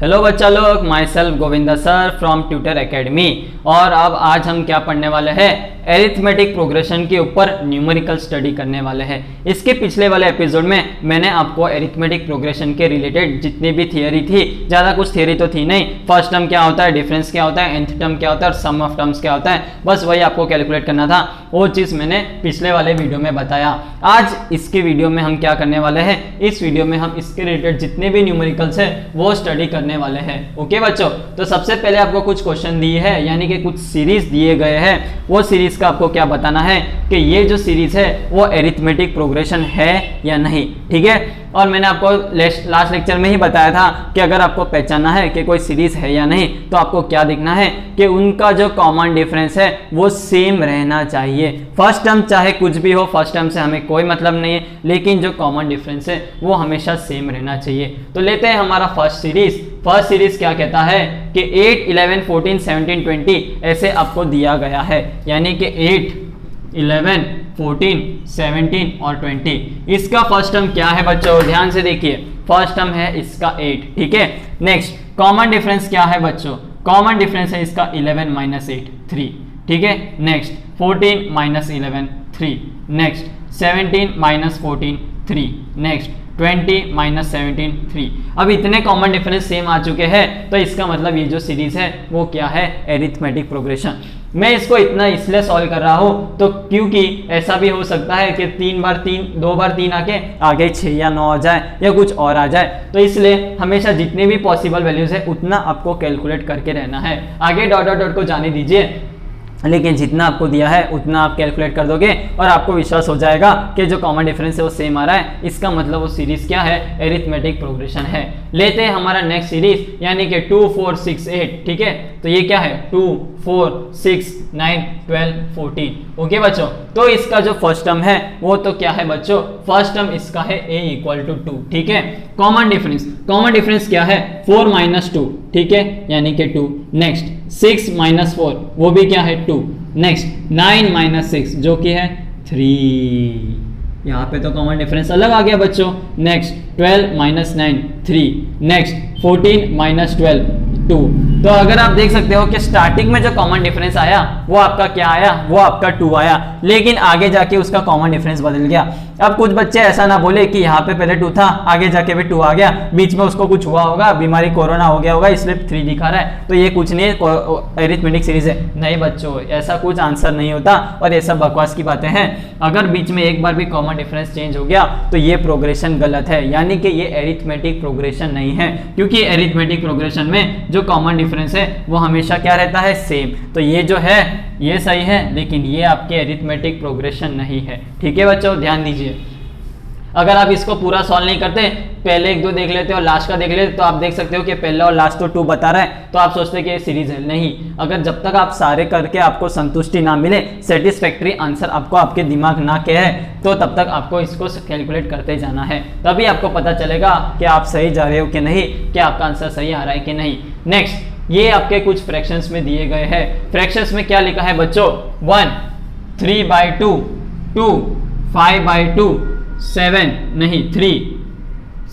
Hello बच्चा लोग, my self Govinda sir from tutor academy. और अब आज हम क्या पढ़ने वाले हैं, एरिथमेटिक प्रोग्रेशन के ऊपर न्यूमेरिकल स्टडी करने वाले हैं। इसके पिछले वाले एपिसोड में मैंने आपको एरिथमेटिक प्रोग्रेशन के रिलेटेड जितनी भी थियरी थी, ज़्यादा कुछ थियरी तो थी नहीं, फर्स्ट टर्म क्या होता है, डिफरेंस क्या होता है, nth टर्म क्या होता है और सम ऑफ टर्म्स क्या होता है, बस वही आपको कैलकुलेट करना था। वो चीज़ मैंने पिछले वाले वीडियो में बताया। आज इसके वीडियो में हम क्या करने वाले हैं, इस वीडियो में हम इसके रिलेटेड जितने भी न्यूमेरिकल्स हैं वो स्टडी करने वाले हैं। ओके बच्चों, तो सबसे पहले आपको कुछ क्वेश्चन दिए हैं, यानी कि कुछ सीरीज दिए गए हैं। वो सीरीज का आपको क्या बताना है कि ये जो सीरीज है वो एरिथमेटिक प्रोग्रेशन है या नहीं, ठीक है। और मैंने आपको लास्ट लेक्चर में ही बताया था कि अगर आपको पहचानना है कि कोई सीरीज है या नहीं, तो आपको क्या देखना है कि उनका जो कॉमन डिफरेंस है वो सेम रहना चाहिए। फर्स्ट टर्म चाहे कुछ भी हो, फर्स्ट टर्म से हमें कोई मतलब नहीं है, लेकिन जो कॉमन डिफरेंस है वो हमेशा सेम रहना चाहिए। तो लेते हैं हमारा फर्स्ट सीरीज। फर्स्ट सीरीज क्या कहता है कि 8, 11, 14, 17, 20 ऐसे आपको दिया गया है, यानी कि 8, 11, 14, 17 और 20। इसका फर्स्ट टर्म क्या है बच्चों, ध्यान से देखिए। फर्स्ट टर्म है इसका 8, ठीक है। नेक्स्ट कॉमन डिफरेंस क्या है बच्चों, कॉमन डिफरेंस है इसका 11 माइनस 8, 3, ठीक है। Next 14 minus 11, 3। Next 17 minus 14, 3। Next 20 minus 17, 3। अब इतने कॉमन डिफरेंस सेम आ चुके हैं, तो इसका मतलब ये जो सीरीज है वो क्या है, एरिथमेटिक प्रोग्रेशन। मैं इसको इतना इसलिए सॉल्व कर रहा हूँ तो क्योंकि ऐसा भी हो सकता है कि 2 बार 3 आके आगे 6 या 9 आ जाए या कुछ और आ जाए, तो इसलिए हमेशा जितने भी पॉसिबल वैल्यूज है उतना आपको कैलकुलेट करके रहना है। आगे डॉट डॉट डॉट को जाने दीजिए, लेकिन जितना आपको दिया है उतना आप कैलकुलेट कर दोगे और आपको विश्वास हो जाएगा कि जो कॉमन डिफरेंस है वो सेम आ रहा है। इसका मतलब वो सीरीज क्या है, एरिथमेटिक प्रोग्रेशन है। लेते हैं हमारा नेक्स्ट सीरीज, यानी कि 2, 4, 6, 8, ठीक है। तो ये क्या है, 2, 4, 6, 9, 12, 14। ओके बच्चों, तो इसका जो फर्स्ट टर्म है वो तो क्या है बच्चों, फर्स्ट टर्म इसका है a इक्वल टू 2, ठीक है। कॉमन डिफरेंस क्या है, 4 माइनस 2, ठीक है, यानी कि 2। नेक्स्ट 6 माइनस 4, वो भी क्या है 2। नेक्स्ट 9 माइनस 6, जो कि है 3। यहाँ पे तो कॉमन डिफरेंस अलग आ गया बच्चों। Next 12 minus 9, 3। Next 14 minus 12, 2। तो अगर आप देख सकते हो कि स्टार्टिंग में जो कॉमन डिफरेंस आया वो आपका क्या आया, वो आपका 2 आया, लेकिन आगे जाके उसका कॉमन डिफरेंस बदल गया। अब कुछ बच्चे ऐसा ना बोले कि यहाँ पे पहले 2 था, आगे जाके भी 2 आ गया, बीच में उसको कुछ हुआ होगा, बीमारी कोरोना हो गया होगा, इसलिए 3 दिखा रहा है, तो ये कुछ नहीं है, एरिथमेटिक सीरीज है। नहीं बच्चों, ऐसा कुछ आंसर नहीं होता और ये सब बकवास की बातें हैं। अगर बीच में एक बार भी कॉमन डिफरेंस चेंज हो गया तो ये प्रोग्रेशन गलत है, यानी कि ये एरिथमेटिक प्रोग्रेशन नहीं है, क्योंकि एरिथमेटिक प्रोग्रेशन में जो कॉमन डिफरेंस है वो हमेशा क्या रहता है, सेम। तो ये जो है ये सही है, लेकिन ये आपके एरिथमेटिक प्रोग्रेशन नहीं है, ठीक है बच्चों, ध्यान दीजिए। अगर आप इसको पूरा सॉल्व नहीं करते, पहले 1, 2 देख लेते हो, लास्ट का देख लेते, तो आप देख सकते हो कि पहला और लास्ट तो 2 बता रहा है, तो आप सोचते हैं कि ये सीरीज है। नहीं, अगर जब तक आप सारे करके आपको संतुष्टि ना मिले, सेटिस्फैक्टरी आंसर आपको आपके दिमाग ना कहे, तो तब तक आपको इसको कैलकुलेट करते जाना है, तभी आपको पता चलेगा कि आप सही जा रहे हो कि नहीं, कि आपका आंसर सही आ रहा है कि नहीं। नेक्स्ट, ये आपके कुछ फ्रैक्शंस में दिए गए हैं। फ्रैक्शंस में क्या लिखा है बच्चों, 1, 3/2, 2, 5/2, 7 नहीं 3,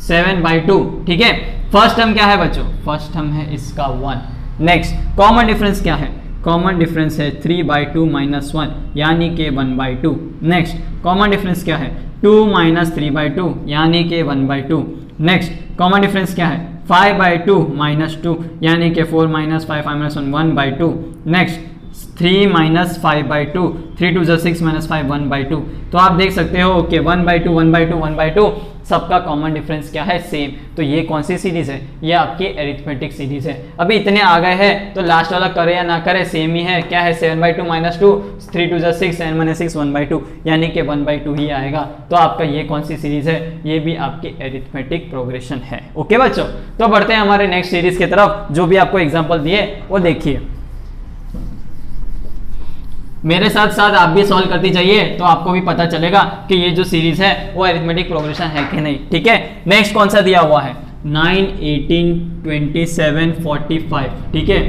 7/2, ठीक है। फर्स्ट टर्म क्या है बच्चों, फर्स्ट टर्म है इसका 1। नेक्स्ट कॉमन डिफरेंस क्या है, कॉमन डिफरेंस है 3/2 माइनस 1, यानी कि 1/2। नेक्स्ट कॉमन डिफरेंस क्या है, 2 माइनस 3/2, यानी कि 1/2। नेक्स्ट कॉमन डिफरेंस क्या है, 5/2 माइनस 2, यानी कि 4 minus 5 minus 1/2। Next 3 minus 5/2, 3 2 6 minus 5, 1/2। तो आप देख सकते हो कि 1/2, 1/2, 1/2 सबका कॉमन डिफरेंस क्या है, सेम। तो ये कौन सी सीरीज है, ये आपकी एरिथमेटिक सीरीज है। अभी इतने आ गए हैं तो लास्ट वाला करे या ना करे सेम ही है, क्या है 7/2 माइनस 2, 3 2 6, 7 1 6, 1/2, यानी कि 1/2 ही आएगा। तो आपका ये कौन सी सीरीज है, ये भी आपकी एरिथमेटिक प्रोग्रेशन है। ओके बच्चों, तो बढ़ते हैं हमारे नेक्स्ट सीरीज की तरफ। जो भी आपको एग्जाम्पल दिए वो देखिए, मेरे साथ साथ आप भी सॉल्व करती जाइए, तो आपको भी पता चलेगा कि ये जो सीरीज है वो अरिथमेटिक प्रोग्रेशन है कि नहीं, ठीक है। नेक्स्ट कौन सा दिया हुआ है, 9, 18, 27, 45, ठीक है।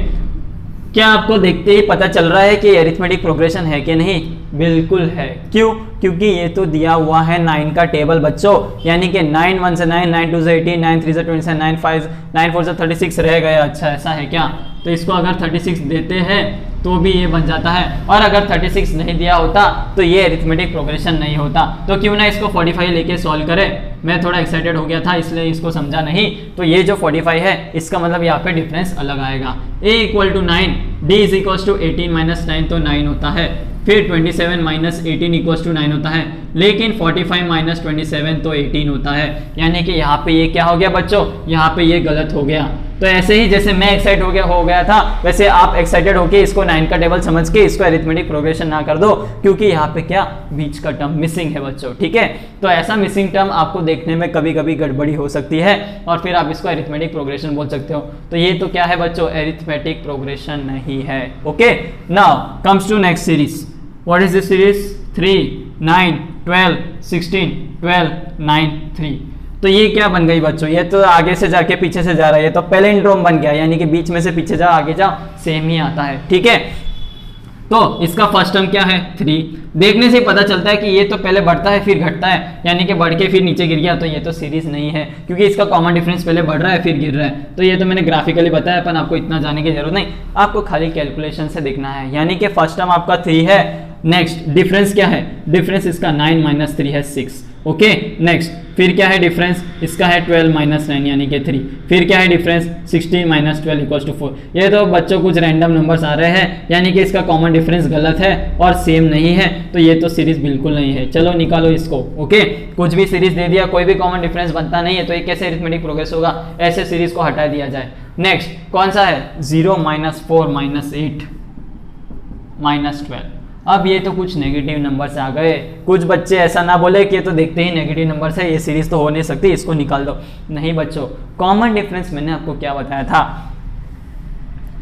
क्या आपको देखते ही पता चल रहा है कि अरिथमेटिक प्रोग्रेशन है कि नहीं, बिल्कुल है। क्यों? क्योंकि ये तो दिया हुआ है 9 का टेबल बच्चों, यानी कि 9 1 से 9, 9 2 से 18, 9 3 से 20, 9 5, 9 4 से 36 रह गया। अच्छा ऐसा है क्या? तो इसको अगर 36 देते हैं तो भी ये बन जाता है, और अगर 36 नहीं दिया होता तो ये अरिथमेटिक प्रोग्रेशन नहीं होता। तो क्यों ना इसको 45 लेके सॉल्व करें। मैं थोड़ा एक्साइटेड हो गया था इसलिए इसको समझा नहीं। तो ये जो 45 है इसका मतलब यहाँ पे डिफरेंस अलग आएगा। a = 9, d = 18 - 9 तो 9 होता है, फिर 27 - 18 = 9 होता है, लेकिन 45 - 27 तो 18 होता है। यानी कि यहाँ पे ये क्या हो गया बच्चों, यहाँ पे ये गलत हो गया। तो ऐसे ही जैसे मैं एक्साइट हो गया था, वैसे आप एक्साइटेड होके इसको 9 का टेबल समझ के इसको अरिथमेटिक प्रोग्रेशन ना कर दो, क्योंकि यहाँ पे क्या बीच का टर्म मिसिंग है बच्चों। ठीक है, तो ऐसा मिसिंग टर्म आपको देखने में कभी कभी गड़बड़ी हो सकती है और फिर आप इसको अरिथमेटिक प्रोग्रेशन बोल सकते हो। तो ये तो क्या है बच्चों, अरिथमेटिक प्रोग्रेशन नहीं है। Okay, now comes to next series. What is this series? 3 9 12 16 12 9 3। तो ये क्या बन गई बच्चों, ये तो आगे से जाके पीछे से जा रहा है, ये तो पैलिंड्रोम बन गया, यानी कि बीच में से पीछे जाओ आगे जाओ सेम ही आता है। ठीक है, तो इसका फर्स्ट टर्म क्या है 3। देखने से पता चलता है कि ये तो पहले बढ़ता है फिर घटता है, यानी कि बढ़ के फिर नीचे गिर गया। तो ये तो सीरीज नहीं है, क्योंकि इसका कॉमन डिफरेंस पहले बढ़ रहा है फिर गिर रहा है। तो ये तो मैंने ग्राफिकली बताया, अपन आपको इतना जाने की जरूरत नहीं, आपको खाली कैलकुलेशन से देखना है। यानी कि फर्स्ट टर्म आपका 3 है। नेक्स्ट डिफरेंस क्या है, डिफरेंस इसका 9 - 3 है 6। ओके, नेक्स्ट फिर क्या है डिफरेंस, इसका है 12 - 9 यानी कि 3। फिर क्या है डिफरेंस, 16 - 12 = 4। ये तो बच्चों कुछ रैंडम नंबर्स आ रहे हैं, यानी कि इसका कॉमन डिफरेंस गलत है और सेम नहीं है, तो ये तो सीरीज बिल्कुल नहीं है। चलो निकालो इसको। ओके, कुछ भी सीरीज दे दिया, कोई भी कॉमन डिफरेंस बनता नहीं है, तो ये कैसे अरिथमेटिक प्रोग्रेस होगा, ऐसे सीरीज को हटा दिया जाए। नेक्स्ट कौन सा है, 0 - 4 - 8 - 12। अब ये तो कुछ नेगेटिव नंबर्स आ गए। कुछ बच्चे ऐसा ना बोले कि ये तो देखते ही नेगेटिव नंबर्स है, ये सीरीज तो हो नहीं सकती, इसको निकाल दो। नहीं बच्चों, कॉमन डिफरेंस मैंने आपको क्या बताया था,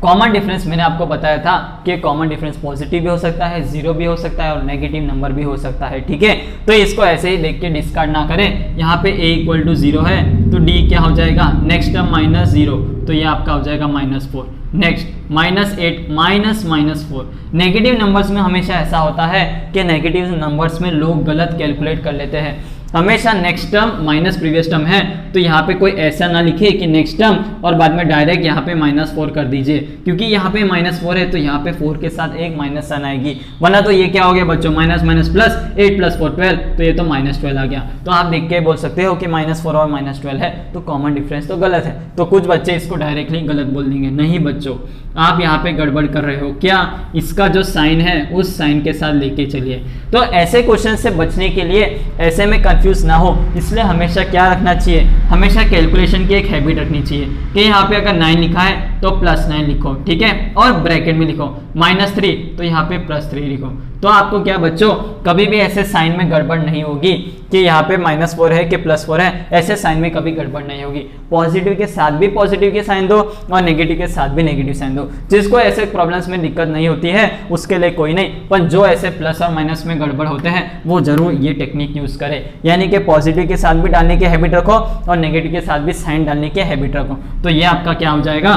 कॉमन डिफरेंस मैंने आपको बताया था कि कॉमन डिफरेंस पॉजिटिव भी हो सकता है, 0 भी हो सकता है और नेगेटिव नंबर भी हो सकता है। ठीक है, तो इसको ऐसे ही देख के डिस्कार्ड ना करें। यहाँ पे a = 0 है तो d क्या हो जाएगा, नेक्स्ट टर्म -0, तो ये आपका हो जाएगा -4। नेक्स्ट -8 - -4। नेगेटिव नंबर्स में हमेशा ऐसा होता है कि नेगेटिव नंबर्स में लोग गलत कैलकुलेट कर लेते हैं। हमेशा next term minus previous term है, तो यहाँ पे कोई ऐसा ना लिखे कि नेक्स्ट टर्म और बाद में डायरेक्ट यहाँ पे -4 कर दीजिए, क्योंकि यहाँ पे -4 है तो यहाँ पे 4 के साथ एक माइनस साइन आएगी, वरना तो ये क्या हो गया बच्चों, माइनस माइनस प्लस 8 + 4 12, तो ये तो -12 आ गया। तो आप देख के बोल सकते हो कि -4 और -12 है, तो कॉमन डिफरेंस तो गलत है। तो कुछ बच्चे इसको डायरेक्टली गलत बोल देंगे। नहीं बच्चों, आप यहाँ पे गड़बड़ कर रहे हो। क्या, इसका जो साइन है उस साइन के साथ लेके चलिए। तो ऐसे क्वेश्चन से बचने के लिए, ऐसे में कंफ्यूज ना हो, इसलिए हमेशा क्या रखना चाहिए, हमेशा कैलकुलेशन की एक हैबिट रखनी चाहिए कि यहाँ पे अगर 9 लिखा है तो +9 लिखो, ठीक है, और ब्रैकेट में लिखो -3 तो यहाँ पे +3 लिखो। तो आपको क्या बच्चों, कभी भी ऐसे साइन में गड़बड़ नहीं होगी कि यहाँ पे -4 है कि +4 है, ऐसे साइन में कभी गड़बड़ नहीं होगी। पॉजिटिव के साथ भी पॉजिटिव के साइन दो और नेगेटिव के साथ भी नेगेटिव साइन दो। जिसको ऐसे प्रॉब्लम्स में दिक्कत नहीं होती है उसके लिए कोई नहीं, पर जो ऐसे प्लस और माइनस में गड़बड़ होते हैं वो जरूर ये टेक्निक यूज करे, यानी कि पॉजिटिव के साथ भी डालने की हैबिट रखो और नेगेटिव के साथ भी साइन डालने की हैबिट रखो। तो ये आपका क्या हो जाएगा,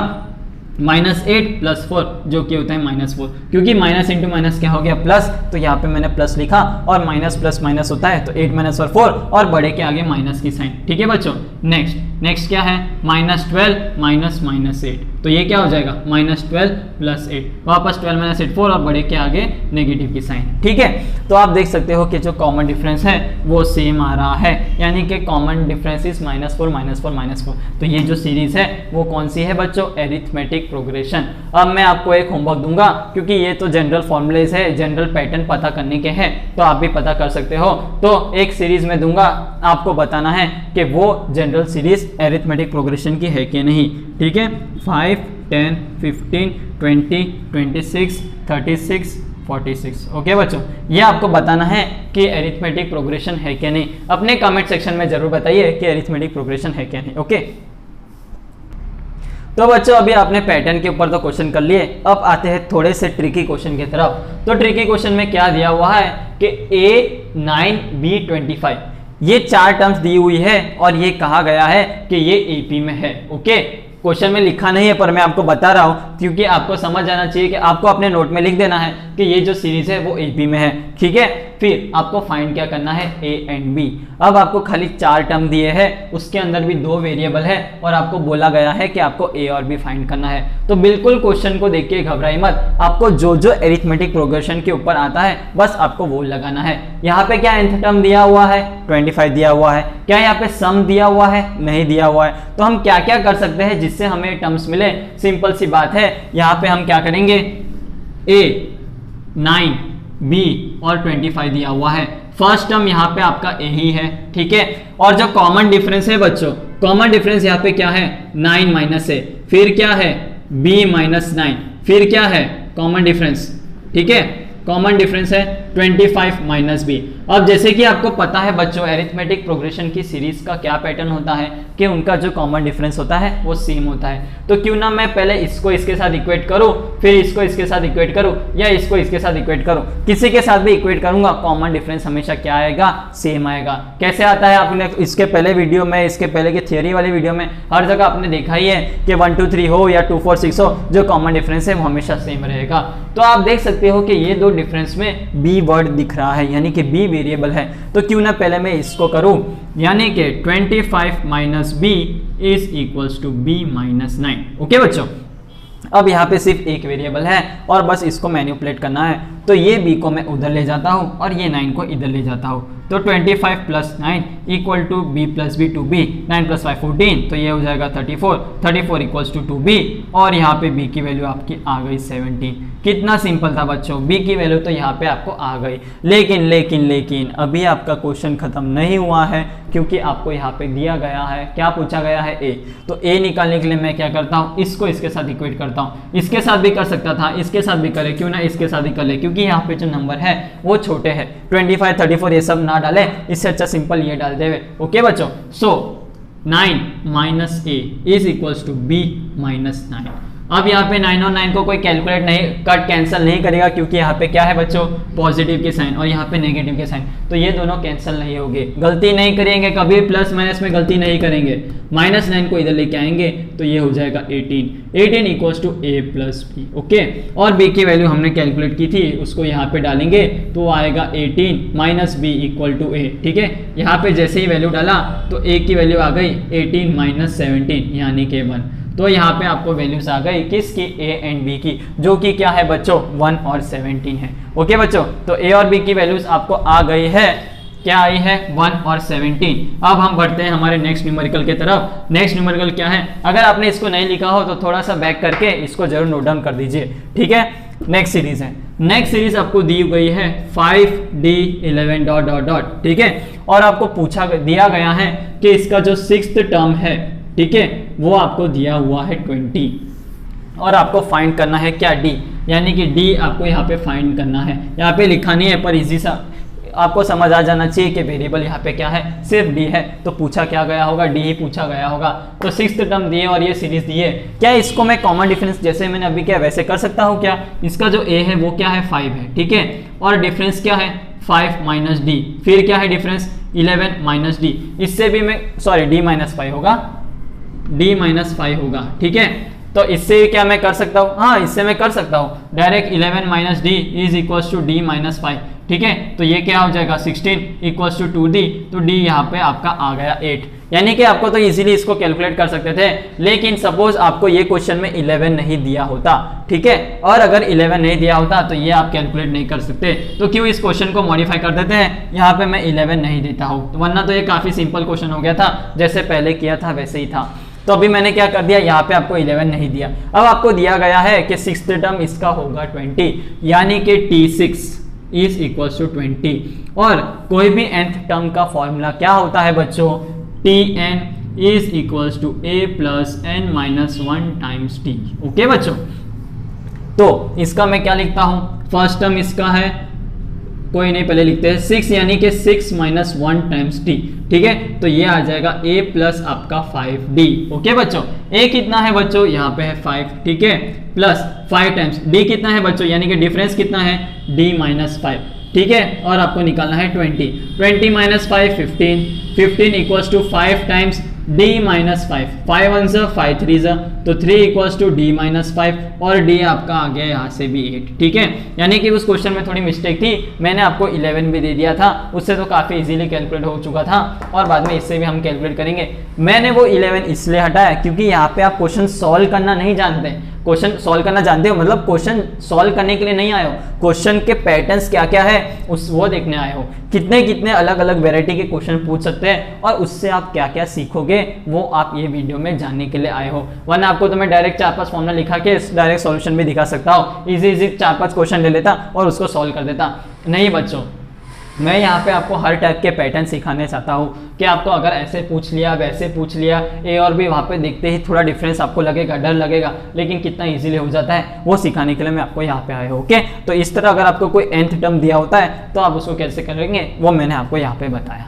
-8 + 4 जो कि होता है -4, क्योंकि माइनस इंटू माइनस क्या हो गया प्लस, तो यहाँ पे मैंने प्लस लिखा और माइनस प्लस माइनस होता है तो 8 - और 4 और बड़े के आगे माइनस की साइन। ठीक है बच्चों, नेक्स्ट क्या है, -12 - -8, तो ये क्या हो जाएगा -12 + 8, वापस 12 - 8 4 और बड़े के आगे नेगेटिव की साइन। ठीक है, तो आप देख सकते हो कि जो कॉमन डिफरेंस है वो सेम आ रहा है, यानी कि कॉमन डिफरेंस इज -4 -4 -4। तो ये जो सीरीज है वो कौन सी है बच्चों, एरिथमेटिक प्रोग्रेशन। अब मैं आपको एक होमवर्क दूंगा, क्योंकि ये तो जनरल फॉर्मूलेज है, जनरल पैटर्न पता करने के हैं, तो आप भी पता कर सकते हो। तो एक सीरीज में दूंगा, आपको बताना है कि वो जनरल सीरीज एरिथमेटिक प्रोग्रेशन की है कि नहीं। ठीक है, 5 10 15 20 26 36 46। ओके बच्चों, ये आपको बताना है कि एरिथमेटिक प्रोग्रेशन है कि नहीं। अपने कमेंट सेक्शन में जरूर बताइए कि एरिथमेटिक प्रोग्रेशन है कि नहीं। ओके, तो बच्चों अभी आपने पैटर्न के ऊपर तो क्वेश्चन कर लिए, अब आते हैं थोड़े से ट्रिकी क्वेश्चन की तरफ। तो ट्रिकी क्वेश्चन में क्या दिया हुआ है कि A9 B25 ये 4 टर्म्स दी हुई है और ये कहा गया है कि ये AP में है। ओके, क्वेश्चन में लिखा नहीं है पर मैं आपको बता रहा हूं क्योंकि आपको समझ आना चाहिए कि आपको अपने नोट में लिख देना है कि ये जो सीरीज है वो AB में है, ठीक है। फिर आपको फाइंड क्या करना है, A एंड B। अब आपको खाली 4 टर्म दिए हैं, उसके अंदर भी 2 वेरिएबल है और आपको बोला गया है कि आपको A और B फाइंड करना है। तो बिल्कुल क्वेश्चन को देख के घबराई मत, आपको जो जो एरिथमेटिक प्रोग्रेशन के ऊपर आता है बस आपको वो लगाना है। यहाँ पे क्या nth टर्म दिया हुआ है, 25 दिया हुआ है। क्या यहाँ पे सम दिया हुआ है, नहीं दिया हुआ है। तो हम क्या क्या कर सकते हैं जिससे हमें टर्म्स मिले, सिंपल सी बात है। यहाँ पे हम क्या करेंगे, A 9 B और 25 दिया हुआ है। फर्स्ट टर्म यहाँ पे आपका A ही है, ठीक है। और जो कॉमन डिफरेंस है बच्चों, कॉमन डिफरेंस यहाँ पे क्या है, 9 माइनस है, फिर क्या है B माइनस 9, फिर क्या है कॉमन डिफरेंस, ठीक है। कॉमन डिफरेंस है 25 माइनस B। अब जैसे कि आपको पता है बच्चों, एरिथमेटिक प्रोग्रेशन की सीरीज का क्या पैटर्न होता है कि उनका जो कॉमन डिफरेंस होता है वो सेम होता है। तो क्यों ना मैं पहले इसको इसके साथ इक्वेट करूं, फिर इसको इसके साथ इक्वेट करूं, या इसको इसके साथ इक्वेट करूं। किसी के साथ भी इक्वेट करूंगा, कॉमन डिफरेंस हमेशा क्या आएगा, सेम आएगा। कैसे आता है, आपने इसके पहले वीडियो में, इसके पहले की थियोरी वाली वीडियो में हर जगह आपने देखा ही है कि 1 2 3 हो या 2 4 6 हो, जो कॉमन डिफरेंस है वो हमेशा सेम रहेगा। तो आप देख सकते हो कि ये दो डिफरेंस में B वर्ड दिख रहा है, यानी कि B वेरिएबल है। तो क्यों ना पहले मैं इसको करूं, यानी कि 25 minus B is equals to B minus 9। Okay बच्चों, अब यहाँ पे सिर्फ एक वेरिएबल है और बस इसको मैनिपुलेट करना है। तो ये B को मैं उधर ले जाता हूँ और ये 9 को इधर ले जाता हूँ। तो 25 plus 9 equal to B plus B 2B, 9 plus 5 14, तो ये हो जाएगा 34, 34 इक्वल्स टू 2B और यहाँ पे B की वैल्यू आपकी आ गई 17। कितना सिंपल था बच्चों, B की वैल्यू तो यहाँ पे आपको आ गई। लेकिन अभी आपका क्वेश्चन खत्म नहीं हुआ है, क्योंकि आपको यहाँ पे दिया गया है, क्या पूछा गया है, A। तो A निकालने के लिए मैं क्या करता हूँ, इसको इसके साथ इक्वेट करता हूँ। इसके साथ भी कर सकता था, इसके साथ भी करे, क्यों ना इसके साथ ही कर ले, क्योंकि यहाँ पे जो नंबर है वो छोटे हैं। 25 34 ये सब ना डाले, इससे अच्छा सिंपल ये डाल देवे। ओके बच्चों, so 9 minus A is equals to B minus 9। अब यहाँ पे 9 और 9 को कोई कैलकुलेट नहीं, कट कैंसिल नहीं करेगा, क्योंकि यहाँ पे क्या है बच्चों, पॉजिटिव के साइन और यहाँ पे नेगेटिव के साइन, तो ये दोनों कैंसिल नहीं होंगे। गलती नहीं करेंगे कभी, प्लस माइनस में गलती नहीं करेंगे। माइनस 9 को इधर लेके आएंगे तो ये हो जाएगा 18 equals to A plus B। Okay, और B की वैल्यू हमने कैलकुलेट की थी, उसको यहाँ पे डालेंगे तो आएगा 18 minus B equal to A। ठीक है, यहाँ पे जैसे ही वैल्यू डाला तो A की वैल्यू आ गई 18 माइनस 17 यानी कि 1। तो यहाँ पे आपको वैल्यूज आ गई किसकी, A एंड B की, जो कि क्या है बच्चों, 1 और 17 है। ओके बच्चों, तो A और B की वैल्यूज आपको आ गई है, क्या आई है, 1 और 17। अब हम बढ़ते हैं हमारे नेक्स्ट न्यूमेरिकल की तरफ। नेक्स्ट न्यूमेरिकल क्या है, अगर आपने इसको नहीं लिखा हो तो थोड़ा सा बैक करके इसको जरूर नोट डाउन कर दीजिए। ठीक है, नेक्स्ट सीरीज है, नेक्स्ट सीरीज आपको दी गई है 5D11 डॉट डॉट डॉट। ठीक है, और आपको पूछा दिया गया है कि इसका जो 6th टर्म है, ठीक है, वो आपको दिया हुआ है 20 और आपको फाइंड करना है क्या, D, यानी कि D आपको यहाँ पे फाइंड करना है। यहाँ पे लिखा नहीं है पर इजी सा आपको समझ आ जाना चाहिए कि वेरिएबल यहाँ पे क्या है, सिर्फ D है। तो पूछा क्या गया होगा, D ही पूछा गया होगा। तो 6th टर्म दिए और ये सीरीज दिए, क्या इसको मैं कॉमन डिफरेंस जैसे मैंने अभी किया वैसे कर सकता हूँ क्या। इसका जो A है वो क्या है, 5 है। ठीक है, और डिफरेंस क्या है, 5 माइनस D, फिर क्या है डिफरेंस, 11 माइनस D। इससे भी मैं सॉरी D माइनस 5 होगा, D माइनस 5 होगा। ठीक है, तो इससे क्या मैं कर सकता हूँ, हाँ इससे मैं कर सकता हूँ direct, 11 minus D is equals to D minus 5। ठीक है, तो ये क्या हो जाएगा, 16 इक्वल्स टू 2D, तो D यहाँ पे आपका आ गया 8। यानी कि आपको तो इजीली इसको कैलकुलेट कर सकते थे, लेकिन सपोज आपको ये क्वेश्चन में 11 नहीं दिया होता, ठीक है, और अगर 11 नहीं दिया होता तो ये आप कैलकुलेट नहीं कर सकते। तो क्यों इस क्वेश्चन को मॉडिफाई कर देते हैं, यहाँ पे मैं 11 नहीं देता हूँ, वरना तो ये काफी सिंपल क्वेश्चन हो गया था, जैसे पहले किया था वैसे ही था। तो अभी मैंने क्या कर दिया, यहाँ पे आपको 11 नहीं दिया। अब आपको दिया गया है कि 6th टर्म इसका होगा 20, यानी कि T6 इज इक्वल्स टू 20। और कोई भी nth टर्म का फॉर्मूला क्या होता है बच्चों, Tn is equals to A plus n minus 1 times T। Okay बच्चों, तो इसका मैं क्या लिखता हूं, फर्स्ट टर्म इसका है, कोई नहीं पहले लिखते हैं 6, यानी कि 6 माइनस 1 टाइम्स T। ठीक है, तो ये आ जाएगा A प्लस आपका 5D। ओके बच्चों, A कितना है बच्चों, यहाँ पे है 5, ठीक है, प्लस 5 टाइम्स D कितना है बच्चों, यानी कि डिफरेंस कितना है, D माइनस 5। ठीक है, और आपको निकालना है 20 minus 5 15 equals to 5 times d minus 5, 5 one सा 5 3 सा, तो 3 इक्वल्स टू d माइनस 5 और d आपका आ गया यहाँ से भी 8, ठीक है। यानी कि उस क्वेश्चन में थोड़ी मिस्टेक थी, मैंने आपको 11 भी दे दिया था, उससे तो काफ़ी इजीली कैलकुलेट हो चुका था और बाद में इससे भी हम कैलकुलेट करेंगे। मैंने वो 11 इसलिए हटाया क्योंकि यहाँ पे आप क्वेश्चन सॉल्व करना नहीं जानते। क्वेश्चन सॉल्व करना जानते हो मतलब क्वेश्चन सॉल्व करने के लिए नहीं आए हो, क्वेश्चन के पैटर्न्स क्या क्या है उस वो देखने आए हो, कितने कितने अलग अलग वैरायटी के क्वेश्चन पूछ सकते हैं और उससे आप क्या क्या सीखोगे वो आप ये वीडियो में जानने के लिए आए हो। वरना आपको तो मैं डायरेक्ट 4-5 फॉर्मूला लिखा के डायरेक्ट सॉल्यूशन भी दिखा सकता हूँ, इजी 4-5 क्वेश्चन ले लेता और उसको सॉल्व कर देता। नहीं बच्चों, मैं यहाँ पे आपको हर टाइप के पैटर्न सिखाने चाहता हूँ कि आपको अगर ऐसे पूछ लिया वैसे पूछ लिया, ए और बी वहाँ पे देखते ही थोड़ा डिफरेंस आपको लगेगा, डर लगेगा, लेकिन कितना इजीली हो जाता है वो सिखाने के लिए मैं आपको यहाँ पे आया हूँ। ओके, तो इस तरह अगर आपको कोई nth टर्म दिया होता है तो आप उसको कैसे करेंगे वो मैंने आपको यहाँ पे बताया।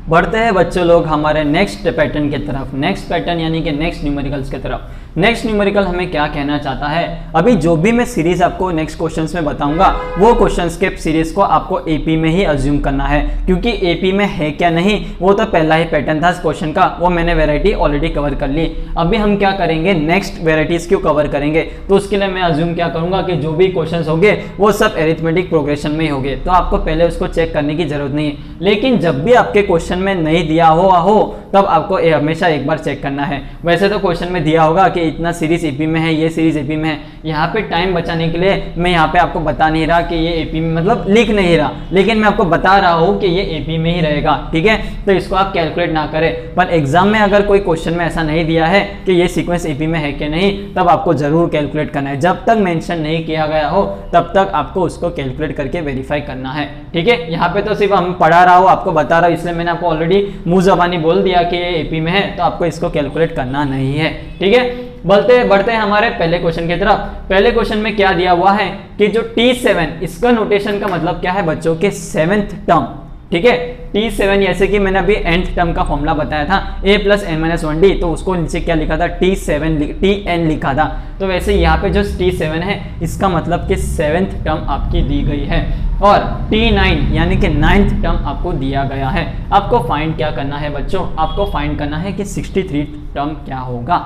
बढ़ते हैं बच्चों लोग हमारे नेक्स्ट पैटर्न की तरफ। नेक्स्ट पैटर्न यानी कि नेक्स्ट न्यूमेरिकल्स की तरफ। नेक्स्ट न्यूमेरिकल हमें क्या कहना चाहता है, अभी जो भी मैं सीरीज आपको नेक्स्ट क्वेश्चंस में बताऊंगा वो क्वेश्चंस के सीरीज को आपको एपी में ही अज्यूम करना है, क्योंकि एपी में है क्या नहीं वो तो पहला ही पैटर्न था क्वेश्चन का, वो मैंने वेराइटी ऑलरेडी कवर कर ली। अभी हम क्या करेंगे, नेक्स्ट वेराइटीज क्यों कवर करेंगे, तो उसके लिए मैं अज्यूम क्या करूंगा कि जो भी क्वेश्चन होंगे वो सब एरिथमेटिक प्रोग्रेशन में ही होंगे, तो आपको पहले उसको चेक करने की जरूरत नहीं है। लेकिन जब भी आपके क्वेश्चन में नहीं दिया हो तब आपको हमेशा एक बार चेक करना है। वैसे तो क्वेश्चन में दिया होगा कि इतना सीरीज एपी में है, ये सीरीज एपी में है, यहाँ पे टाइम बचाने के लिए मैं यहाँ पे आपको बता नहीं रहा कि ये एपी में मतलब लिख नहीं रहा, लेकिन मैं आपको बता रहा हूँ कि ये एपी में ही रहेगा, ठीक है। तो इसको आप कैलकुलेट ना करें, पर एग्जाम में अगर कोई क्वेश्चन में ऐसा नहीं दिया है कि ये सीक्वेंस एपी में है कि नहीं, तब आपको जरूर कैलकुलेट करना है। जब तक मेंशन नहीं किया गया हो तब तक आपको उसको कैलकुलेट करके वेरीफाई करना है, ठीक है। यहाँ पे तो सिर्फ हम पढ़ा रहा हूँ, आपको बता रहा हूँ, इसलिए मैंने आपको ऑलरेडी मुंह ज़बानी बोल दिया कि ये एपी में है, तो आपको इसको कैलकुलेट करना नहीं है, ठीक है। बढ़ते हैं हमारे पहले क्वेश्चन की तरफ। पहले क्वेश्चन में क्या दिया हुआ है कि जो T7, इसका नोटेशन का मतलब क्या है बच्चों के 7th टर्म, ठीक है। T7 जैसे कि मैंने अभी nth टर्म का फॉर्मूला बताया था a + n-1d, तो उसको नीचे क्या लिखा था, Tn लिखा था। तो वैसे यहाँ पे जो T7 है इसका मतलब कि 7th टर्म आपकी दी गई है, और T9 यानी कि 9th टर्म आपको दिया गया है। आपको फाइंड क्या करना है बच्चों, आपको फाइंड करना है कि 63 टर्म क्या होगा,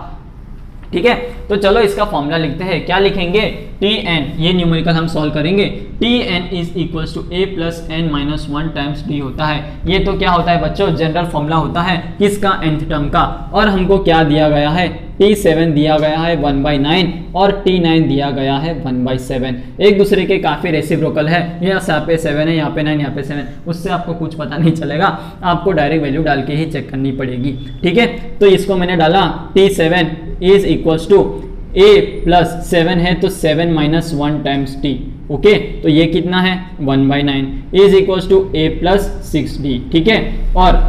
ठीक है। तो चलो इसका फॉर्मूला लिखते हैं। क्या लिखेंगे, Tn, ये न्यूमेरिकल हम सॉल्व करेंगे, Tn is equals to a + n-1 times d होता है। ये तो क्या होता है बच्चों, जनरल फॉर्मूला होता है किसका, nth टर्म का। और हमको क्या दिया गया है, T7 दिया गया है 1/9 और T9 दिया गया है 1/7। एक दूसरे के काफ़ी रेसिप्रोकल है, यहाँ पे 7 है, यहाँ पे 9, यहाँ पे 7, उससे आपको कुछ पता नहीं चलेगा, आपको डायरेक्ट वैल्यू डाल के ही चेक करनी पड़ेगी, ठीक है। तो इसको मैंने डाला, T7 is equals to a + 7 है तो 7 - 1 टाइम्स t, ओके। तो ये कितना है 1/9 is equals to a + 6d, ठीक है। और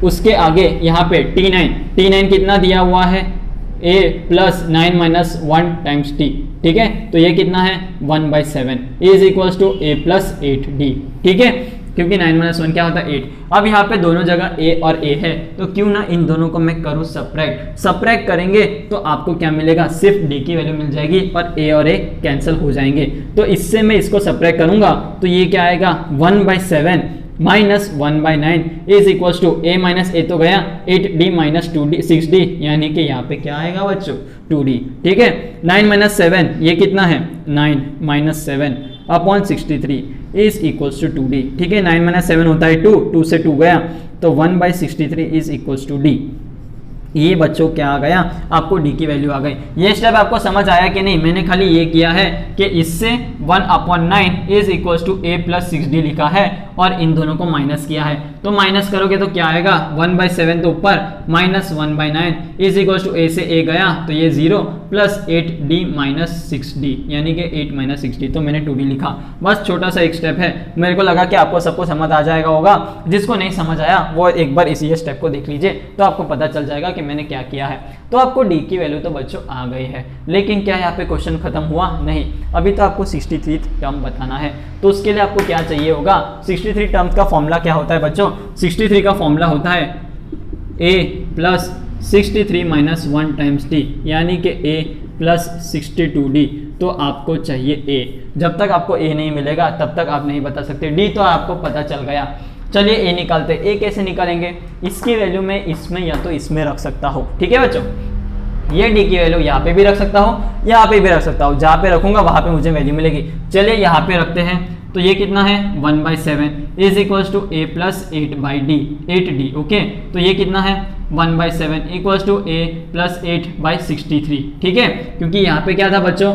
उसके आगे यहाँ पे T9 कितना दिया हुआ है, a + 9 - 1 टाइम्स t, ठीक है। तो ये कितना है 1/7 is equals to a + 8d, ठीक है, क्योंकि 9 - 1 क्या होता है 8। अब यहाँ पे दोनों जगह a और a है, तो क्यों ना इन दोनों को मैं करूँ सब्ट्रैक्ट करेंगे तो आपको क्या मिलेगा, सिर्फ d की वैल्यू मिल जाएगी और a और a कैंसिल हो जाएंगे। तो इससे मैं इसको सब्ट्रैक्ट करूंगा तो ये क्या आएगा 1/7 minus 1/9 is equals to a - a तो गया 8d - 2d 6d, यानी कि यहाँ पे क्या आएगा बच्चों 2d, ठीक है। 9 - 7 ये कितना है 9 - 7 upon 63 is equals to 2d, ठीक है। 9 - 7 होता है 2 से 2 गया तो 1/63 इज इक्वल्स टू d। ये बच्चों क्या आ गया, आपको d की वैल्यू आ गई। ये स्टेप आपको समझ आया कि नहीं, मैंने खाली ये किया है कि इससे 1/9 is equals to a + 6d लिखा है और इन दोनों को माइनस किया है। तो माइनस करोगे तो क्या आएगा 1/7 तो ऊपर minus 1/9 is equals to a से a गया तो ये 0 + 8d - 6d, यानी कि 8 - 6d, तो मैंने 2d लिखा। बस छोटा सा एक स्टेप है, मेरे को लगा कि आपको सबको समझ आ जाएगा होगा। जिसको नहीं समझ आया वो एक बार इसी स्टेप को देख लीजिए तो आपको पता चल जाएगा कि मैंने क्या किया है। तो आपको d की वैल्यू तो बच्चों आ गई है, लेकिन क्या यहाँ पे क्वेश्चन खत्म हुआ नहीं, अभी तो आपको 63 टर्म बताना है। तो उसके लिए आपको क्या चाहिए होगा, 63 टर्म्स का फॉर्मूला क्या होता है बच्चों, 63 का फॉर्मूला होता है a + 63 - 1 टाइम्स d, यानी कि a + 62d। तो आपको चाहिए a, जब तक आपको a नहीं मिलेगा तब तक आप नहीं बता सकते, d तो आपको पता चल गया। चलिए ए निकालते हैं। ए कैसे निकालेंगे, इसकी वैल्यू मैं इसमें या तो इसमें रख सकता हूँ, ठीक है बच्चों। ये डी की वैल्यू यहाँ पे भी रख सकता हूँ, यहाँ पे भी रख सकता हूँ, जहाँ पे रखूंगा वहां पे मुझे वैल्यू मिलेगी। चलिए यहाँ पे रखते हैं, तो ये कितना है 1/7 is equals to A plus 8/d 8d। Okay, तो ये कितना है 1/7 इक्वल्स टू ए प्लस 8/63। ठीक है, क्योंकि यहाँ पे क्या था बच्चों,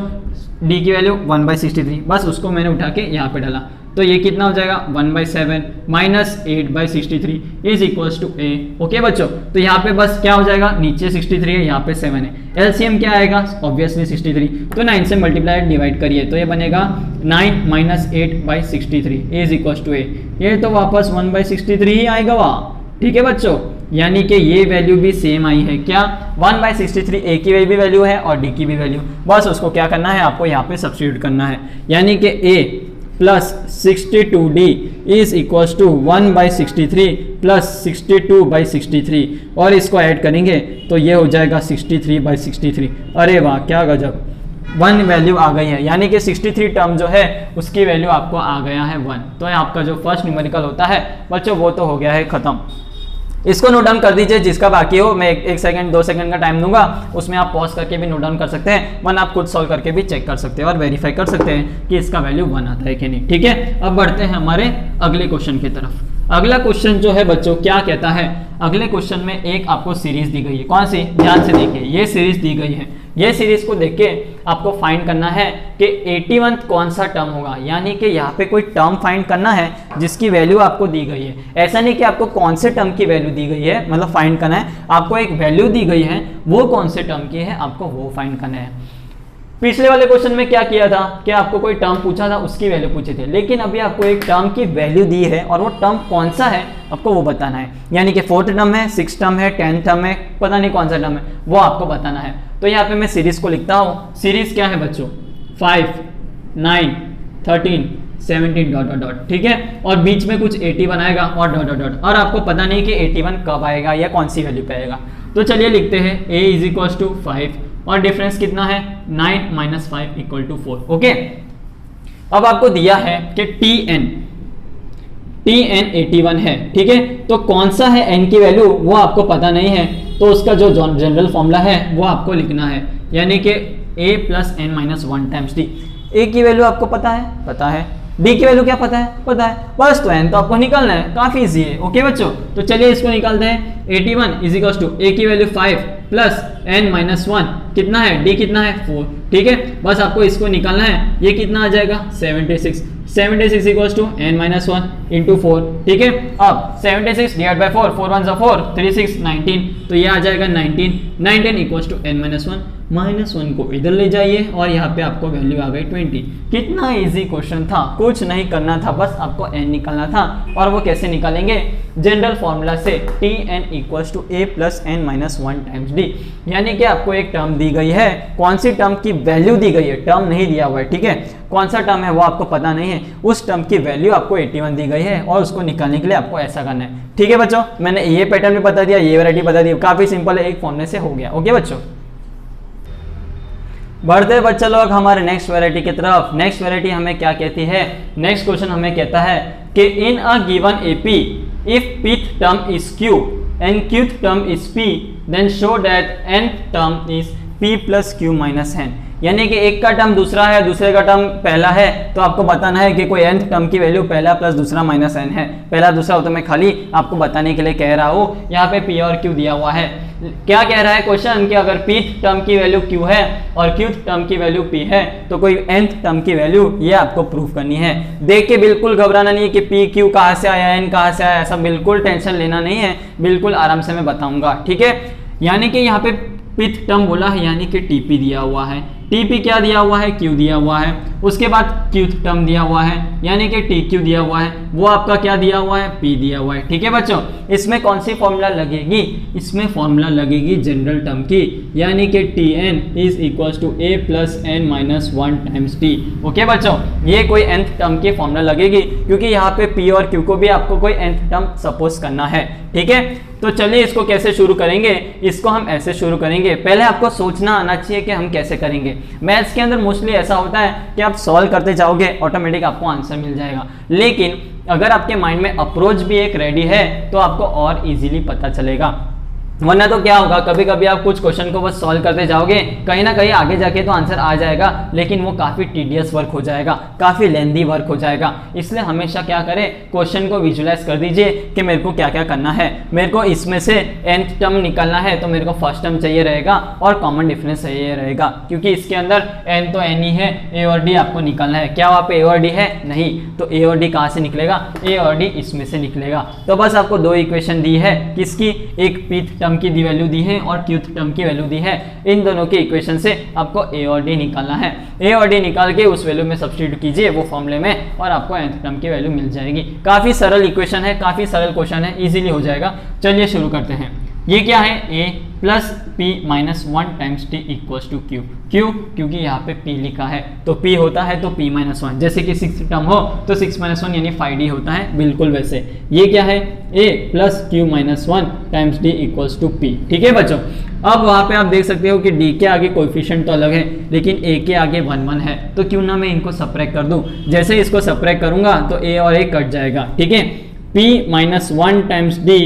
d की वैल्यू 1/63, बस उसको मैंने उठा के यहाँ पे डाला। तो ये कितना हो जाएगा 1/7 minus 8/63 is equals to A. Okay बच्चों, तो यहाँ पे बस क्या हो जाएगा, नीचे 63 है, यहाँ पे 7 है, एलसीएम क्या आएगा ऑब्वियसली 63, तो 9 से मल्टीप्लाई डिवाइड करिए तो ये बनेगा 9 माइनस 8/63 इज इक्वल्स टू ए। ये तो वापस 1/63 ही आएगा वहाँ, ठीक है बच्चों। यानी कि ये वैल्यू भी सेम आई है, क्या 1/63 ए की भी वैल्यू है और डी की भी वैल्यू, बस उसको क्या करना है आपको यहाँ पे सब्स्टिट्यूट करना है। यानी कि A plus 62d is equals to 1/63 plus 62/63 और इसको ऐड करेंगे तो ये हो जाएगा 63/63। अरे वाह क्या गजब, 1 वैल्यू आ गई है, यानी कि 63 टर्म जो है उसकी वैल्यू आपको आ गया है 1। तो आपका जो फर्स्ट न्यूमेरिकल होता है बच्चों वो तो हो गया है खत्म। इसको नोट डाउन कर दीजिए, जिसका बाकी हो मैं 1 सेकंड 2 सेकंड का टाइम दूंगा, उसमें आप पॉज करके भी नोट डाउन कर सकते हैं, वन आप खुद सॉल्व करके भी चेक कर सकते हैं और वेरीफाई कर सकते हैं कि इसका वैल्यू 1 आता है कि नहीं। ठीक है, अब बढ़ते हैं हमारे अगले क्वेश्चन की तरफ। अगला क्वेश्चन जो है बच्चों क्या कहता है, अगले क्वेश्चन में एक आपको सीरीज दी गई है, कौन सी, ध्यान से देखिए, ये सीरीज दी गई है। ये सीरीज को देख के आपको फाइंड करना है कि 81 कौन सा टर्म होगा, यानी कि यहाँ पे कोई टर्म फाइंड करना है जिसकी वैल्यू आपको दी गई है। ऐसा नहीं कि आपको कौन से टर्म की वैल्यू दी गई है, मतलब फाइंड करना है, आपको एक वैल्यू दी गई है, वो कौन से टर्म की है आपको वो फाइंड करना है। पिछले वाले क्वेश्चन में क्या किया था कि आपको कोई टर्म पूछा था, उसकी वैल्यू पूछी थी, लेकिन अभी आपको एक टर्म की वैल्यू दी है और वो टर्म कौन सा है आपको वो बताना है। यानी कि 4th टर्म है, 6th टर्म है, 10th टर्म है, पता नहीं कौन सा टर्म है, वो आपको बताना है। तो यहाँ पे मैं सीरीज को लिखता हूँ। सीरीज क्या है बच्चों, 5 9 13 17 डॉट डॉट डॉट, ठीक है, और बीच में कुछ 81 आएगा और डॉट डॉट डॉट, और आपको पता नहीं कि 81 कब आएगा या कौन सी वैल्यू पे आएगा। तो चलिए लिखते हैं a इज इक्वल टू 5 और डिफरेंस कितना है 9 माइनस 5 इक्वल टू 4। ओके, अब आपको दिया है कि tn 81 है, ठीक है, तो कौन सा है n की वैल्यू वो आपको पता नहीं है, तो उसका जो जनरल फॉर्मूला है वो आपको लिखना है, यानी कि a plus n minus 1 times d। a की वैल्यू आपको पता है, पता है, d की वैल्यू क्या पता है, पता है, बस तो n तो आपको निकालना है, काफी इजी है। ओके बच्चों, तो चलिए इसको निकालते हैं। 81 इज इक्वल टू a की वैल्यू 5 प्लस n माइनस 1 कितना है, d कितना है 4, ठीक है, बस आपको इसको निकालना है। ये कितना आ जाएगा 76 equals to n minus 1 into 4, ठीक है। अब 76 डिवाइड बाई 4, 4 1 4, 3 6 19, तो ये आ जाएगा 19 equals to n minus 1, minus 1 को इधर ले जाइए और यहाँ पे आपको वैल्यू आ गई 20। कितना इजी क्वेश्चन था, कुछ नहीं करना था, बस आपको n निकालना था। और वो कैसे निकालेंगे, जनरल फॉर्मूला से, tn equals to a plus n minus 1 times d। यानी कि आपको एक टर्म दी गई है, कौन सी टर्म की वैल्यू दी गई है, टर्म नहीं दिया हुआ है, ठीक है, कौन सा टर्म है वो आपको पता नहीं है, उस टर्म की वैल्यू आपको 81 दी गई है और उसको निकालने के लिए आपको ऐसा करना है। ठीक है बच्चों, मैंने ये पैटर्न भी बता दिया, ये वैरायटी बता दी, काफी सिंपल है, एक फॉर्मूले से हो गया। ओके बच्चों, बढ़ते बच्चे लोग हमारे नेक्स्ट वैरायटी की तरफ। नेक्स्ट वैरायटी हमें क्या कहती है, नेक्स्ट क्वेश्चन हमें कहता है कि in a given AP if pth term is q and qth term is p then show that nth term is p plus q minus n। यानी कि एक का टर्म दूसरा है, दूसरे का टर्म पहला है, तो आपको बताना है कि कोई nth टर्म की वैल्यू पहला प्लस दूसरा माइनस n है। पहला दूसरा हो तो मैं खाली आपको बताने के लिए कह रहा हूँ। यहाँ पे p और q दिया हुआ है। क्या कह रहा है क्वेश्चन कि अगर pth टर्म की वैल्यू q है और qth टर्म की वैल्यू p है तो कोई nth टर्म की वैल्यू ये आपको प्रूफ करनी है। देख के बिल्कुल घबराना नहीं है कि p q कहाँ से आया, n कहाँ से आया, ऐसा बिल्कुल टेंशन लेना नहीं है, बिल्कुल आराम से मैं बताऊंगा। ठीक है, यानी कि यहाँ पे pth टर्म बोला है, यानी कि tp दिया हुआ है, tp क्या दिया हुआ है, q दिया हुआ है, उसके बाद qth टर्म दिया हुआ है यानी कि tq दिया हुआ है, वो आपका क्या दिया हुआ है, p दिया हुआ है। ठीक है बच्चों, इसमें कौन सी फॉर्मूला लगेगी, इसमें फॉर्मूला लगेगी जनरल टर्म की, यानी कि tn is equal to a plus n minus 1 times t। Okay बच्चों, ये कोई nth टर्म की फॉर्मूला लगेगी, क्योंकि यहाँ पे p और q को भी आपको कोई nth टर्म सपोज करना है। ठीक है, तो चलिए इसको कैसे शुरू करेंगे, इसको हम ऐसे शुरू करेंगे। पहले आपको सोचना आना चाहिए कि हम कैसे करेंगे। मैथ्स के अंदर मोस्टली ऐसा होता है कि आप सॉल्व करते जाओगे, ऑटोमेटिक आपको आंसर मिल जाएगा, लेकिन अगर आपके माइंड में अप्रोच भी एक रेडी है तो आपको और इजीली पता चलेगा। वरना तो क्या होगा, कभी कभी आप कुछ क्वेश्चन को बस सॉल्व करते जाओगे, कहीं ना कहीं आगे जाके तो आंसर आ जाएगा, लेकिन वो काफी टीडियस वर्क हो जाएगा, काफी लेंदी वर्क हो जाएगा। इसलिए हमेशा क्या करें, क्वेश्चन को विजुलाइज कर दीजिए कि मेरे को क्या क्या करना है। मेरे को इसमें से nth टर्म निकालना है तो मेरे को फर्स्ट टर्म चाहिए रहेगा और कॉमन डिफरेंस चाहिए रहेगा, क्योंकि इसके अंदर n तो n ही है, a और d आपको निकालना है। क्या वहाँ पे a और d है? नहीं, तो a और d कहाँ से निकलेगा? a और d इसमें से निकलेगा। तो बस आपको दो इक्वेशन दी है, किसकी? एक pth टर्म की वैल्यू दी है और qth टर्म की वैल्यू दी है। इन दोनों के इक्वेशन से आपको a और d निकालना है। a और d निकाल के उस वैल्यू में सब्स्टिट्यूट कीजिए वो फॉर्मूले में और आपको nth टर्म की वैल्यू मिल जाएगी। काफी सरल इक्वेशन है, काफी सरल क्वेश्चन है, इजीली हो जाएगा। चलिए शुरू करते हैं। ये क्या है? a plus p minus 1 times t equals to q। क्यों? क्योंकि यहाँ पे p लिखा है तो p होता है तो p माइनस 1, जैसे कि 6 टर्म हो तो 6 माइनस 1 यानी 5d होता है, बिल्कुल वैसे। ये क्या है? a plus q minus 1 times d equals to p। ठीक है बच्चों, अब वहाँ पे आप देख सकते हो कि d के आगे कोएफिशिएंट तो अलग है लेकिन a के आगे 1 1 है, तो क्यों ना मैं इनको सब्ट्रैक्ट कर दूं। जैसे इसको सब्ट्रैक्ट करूंगा तो a और a कट जाएगा। ठीक है, p minus 1 times d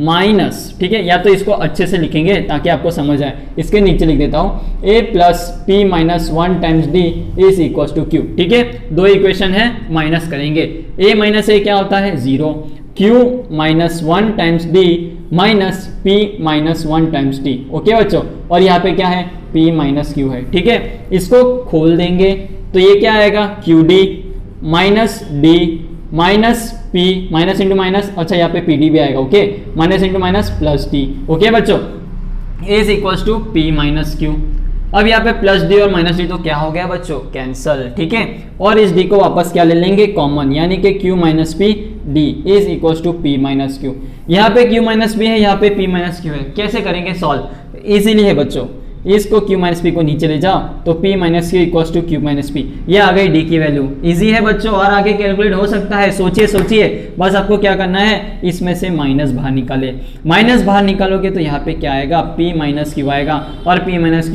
minus, ठीक है, या तो इसको अच्छे से लिखेंगे ताकि आपको समझ आए, इसके नीचे लिख देता हूं a plus P minus 1 times D is equal to Q. ठीक है, दो इक्वेशन है, माइनस करेंगे। a माइनस ए क्या होता है? 0। q minus 1 times D minus p minus 1 times D. Okay बच्चों, और यहाँ पे क्या है? p माइनस क्यू है। ठीक है, इसको खोल देंगे तो ये क्या आएगा? Q D minus D minus p, minus into minus, अच्छा यहाँ पे pd भी आएगा। Okay, minus into minus plus d। Okay बच्चों, a is equals to p minus Q. अब यहाँ पे प्लस d और माइनस d तो क्या हो गया बच्चों? कैंसल। ठीक है, और इस d को वापस क्या ले लेंगे? कॉमन, यानी कि q minus p d is equals to p minus Q. यहाँ पे q माइनस p है, यहाँ पे p माइनस क्यू है। कैसे करेंगे सॉल्व? इजीली है बच्चों, इसको q माइनस पी को नीचे ले जाओ तो p minus Q equals to q minus P. ये आ गई d की वैल्यू। इजी है बच्चों, और आगे कैलकुलेट हो सकता है। सोचिए सोचिए, बस आपको क्या करना है, इसमें से माइनस बाहर निकाले। माइनस बाहर निकालोगे तो यहाँ पे क्या आएगा? p माइनस क्यू आएगा, और p माइनस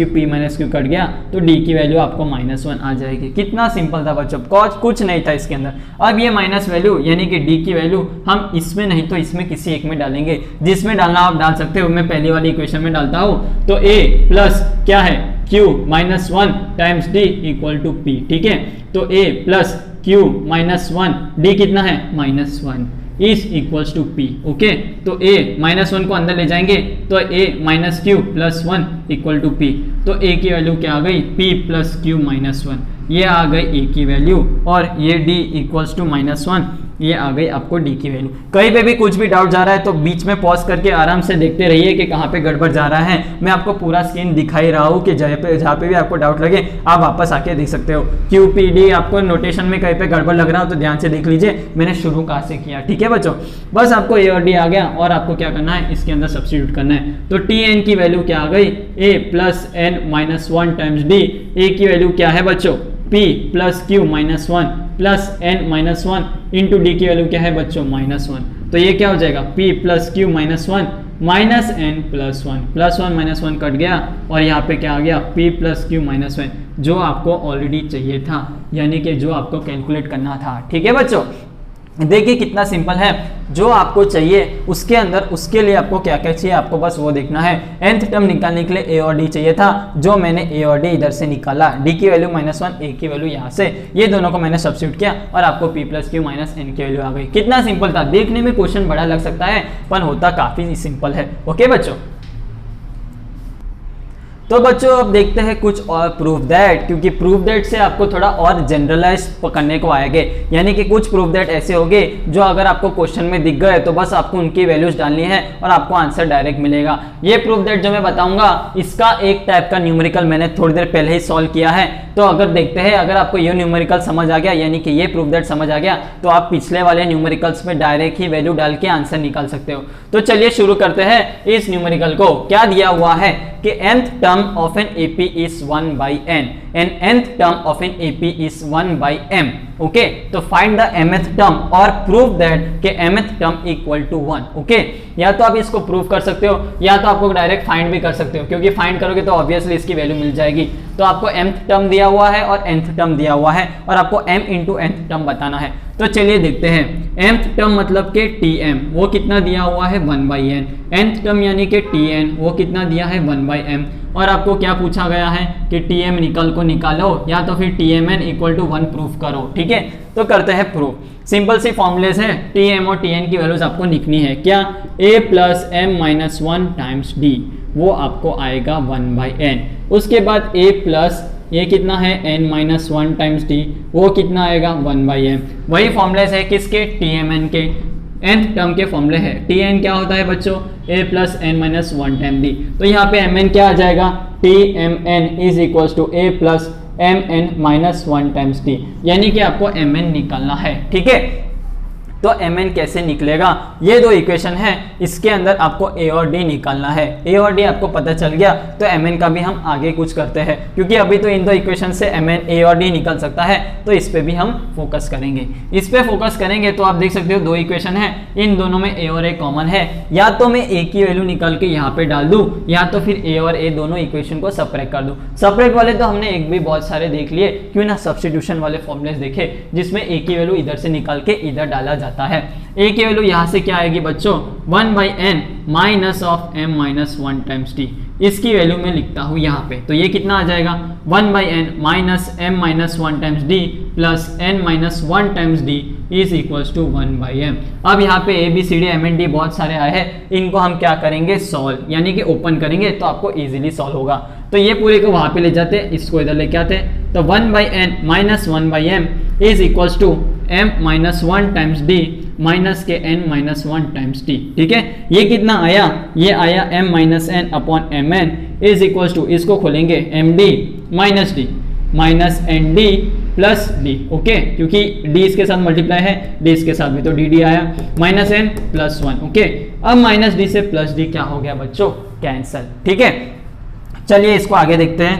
क्यू कट गया तो d की वैल्यू आपको माइनस 1 आ जाएगी। कितना सिंपल था बच्चों, कुछ नहीं था इसके अंदर। अब ये माइनस वैल्यू यानी कि d की वैल्यू हम इसमें नहीं तो इसमें किसी एक में डालेंगे, जिसमें डालना आप डाल सकते हो। मैं पहली वाली इक्वेशन में डालता हूँ तो a प्लस क्या है? q minus 1 times d equal to p। ठीक है, तो a plus q minus 1, d कितना है? Minus 1 is equals to p। Okay, तो a माइनस 1 को अंदर ले जाएंगे तो a minus Q plus 1 equal to p। तो a की वैल्यू क्या आ गई? p प्लस क्यू माइनस 1, ये आ गई a की वैल्यू, और ये d इक्वल्स टू माइनस 1, ये आ गई आपको d की वैल्यू। कहीं पे भी कुछ भी डाउट जा रहा है तो बीच में पॉज करके आराम से देखते रहिए कि कहाँ पे गड़बड़ जा रहा है। मैं आपको पूरा स्क्रीन दिखाई रहा हूँ कि जहाँ पे भी आपको डाउट लगे आप वापस आके देख सकते हो। QPD आपको नोटेशन में कहीं पे गड़बड़ लग रहा हो तो ध्यान से देख लीजिए मैंने शुरू कहाँ से किया। ठीक है बच्चों, बस आपको a और d आ गया और आपको क्या करना है, इसके अंदर सब्स्टिट्यूट करना है। तो tn की वैल्यू क्या आ गई? a plus n minus 1 times d। a की वैल्यू क्या है बच्चों? p plus Q minus 1 plus n minus 1 into D की वैल्यू क्या है बच्चों? माइनस 1। तो ये क्या हो जाएगा? p plus Q minus 1 minus n plus 1, plus 1 minus 1 cut गया, और यहाँ पे क्या आ गया? p प्लस क्यू माइनस 1, जो आपको ऑलरेडी चाहिए था, यानी कि जो आपको कैलकुलेट करना था। ठीक है बच्चों, देखिए कितना सिंपल है। जो आपको चाहिए उसके अंदर, उसके लिए आपको क्या क्या चाहिए, आपको बस वो देखना है। nth टर्म निकालने के लिए a और d चाहिए था, जो मैंने a और d इधर से निकाला। d की वैल्यू माइनस 1, a की वैल्यू यहाँ से, ये दोनों को मैंने सब्स्टिट्यूट किया और आपको p plus Q minus n की वैल्यू आ गई। कितना सिंपल था। देखने में क्वेश्चन बड़ा लग सकता है पर होता काफी सिंपल है। ओके बच्चों, तो बच्चों अब देखते हैं कुछ और प्रूफ दैट, क्योंकि प्रूफ दैट से आपको थोड़ा और जनरलाइज पकड़ने को आएंगे, यानी कि कुछ प्रूफ दैट ऐसे होंगे जो अगर आपको क्वेश्चन में दिख गए तो बस आपको उनकी वैल्यूज डालनी है और आपको आंसर डायरेक्ट मिलेगा। ये प्रूफ दैट जो मैं बताऊंगा इसका एक टाइप का न्यूमेरिकल मैंने थोड़ी देर पहले ही सॉल्व किया है। तो अगर देखते हैं, अगर आपको ये न्यूमेरिकल समझ आ गया, यानी कि ये प्रूफ दैट समझ आ गया, तो आप पिछले वाले न्यूमेरिकल्स में डायरेक्ट ही वैल्यू डाल के आंसर निकाल सकते हो। तो चलिए शुरू करते हैं इस न्यूमेरिकल को। क्या दिया हुआ है कि nth term of an AP is 1 by n and nth term of an AP is 1 by m। Okay. तो फाइंड द mth टर्म और प्रूव दैट के mth term equal to 1, okay. या तो आप इसको प्रूव कर सकते हो या तो आपको डायरेक्ट फाइंड भी कर सकते हो, क्योंकि फाइंड करोगे तो ऑब्वियसली इसकी वैल्यू मिल जाएगी। तो आपको mth टर्म दिया हुआ है और nth टर्म दिया हुआ है और आपको m इंटू nth टर्म बताना है। तो चलिए देखते हैं। mth टर्म मतलब के tm, वो कितना दिया हुआ है 1/n। nth टर्म यानी कि tn, वो कितना दिया है 1/m। और आपको क्या पूछा गया है कि tm निकालो या तो फिर tmn इक्वल टू 1 प्रूफ करो, ठीक है। तो करते हैं प्रूफ। सिंपल सी फॉर्मूलेस है, tm और tn की वैल्यूज आपको लिखनी है क्या, a plus m minus 1 times d, वो आपको आएगा 1/n। उसके बाद a प्लस ये कितना है n माइनस 1 टाइम्स d, वो कितना आएगा 1/m। वही फॉर्मूलेस है किसके, tmn के, nth टर्म के फॉर्मूले है। tn क्या होता है बच्चों, a plus n minus 1 time d। तो यहाँ पे mn क्या आ जाएगा, tmn is equal to a plus mn minus 1 times d, यानी कि आपको mn निकालना है, ठीक है। तो mn कैसे निकलेगा, ये दो इक्वेशन है, इसके अंदर आपको a और d निकालना है। a और d आपको पता चल गया तो mn का भी हम आगे कुछ करते हैं, क्योंकि अभी तो इन दो इक्वेशन से mn a और d निकल सकता है, तो इस पे भी हम फोकस करेंगे। इस पे फोकस करेंगे तो आप देख सकते हो दो इक्वेशन है, इन दोनों में a और a कॉमन है। या तो मैं a की वैल्यू निकाल के यहाँ पे डाल दूं या तो फिर a और a दोनों इक्वेशन को सपरेट कर दूं। सपरेट वाले तो हमने एक भी बहुत सारे देख लिए, क्यों ना सब्स्टिट्यूशन वाले फॉर्मूलेस देखे जिसमें a की वैल्यू इधर से निकाल के इधर डाला जाता है। a की वैल्यू यहाँ से क्या आएगी बच्चों, 1/n minus of m minus 1 times d, इसकी वैल्यू मैं लिखता हूँ यहाँ पे। तो ये कितना आ जाएगा 1/n minus m minus 1 times d plus n minus 1 times d is equals to 1/m। अब यहाँ पे a b c d m n d बहुत सारे आए हैं, इनको हम क्या करेंगे, सॉल्व, यानी कि ओपन करेंगे तो आपको इजीली सॉल्व होगा। तो ये पूरे को वहाँ पे ले जाते हैं, इसको इधर लेके आते हैं। तो 1/n minus 1/m is equals to m minus 1 times d minus के n माइनस 1 टाइम्स d, ठीक है। ये कितना आया, ये आया m minus n upon mn is equals to, इसको खोलेंगे md minus d minus nd plus d, okay, क्योंकि d इसके साथ मल्टीप्लाई है, d इसके साथ भी तो dd आया, माइनस n प्लस 1, ओके। अब माइनस d से प्लस d क्या हो गया बच्चों, कैंसल, ठीक है। चलिए इसको आगे देखते हैं।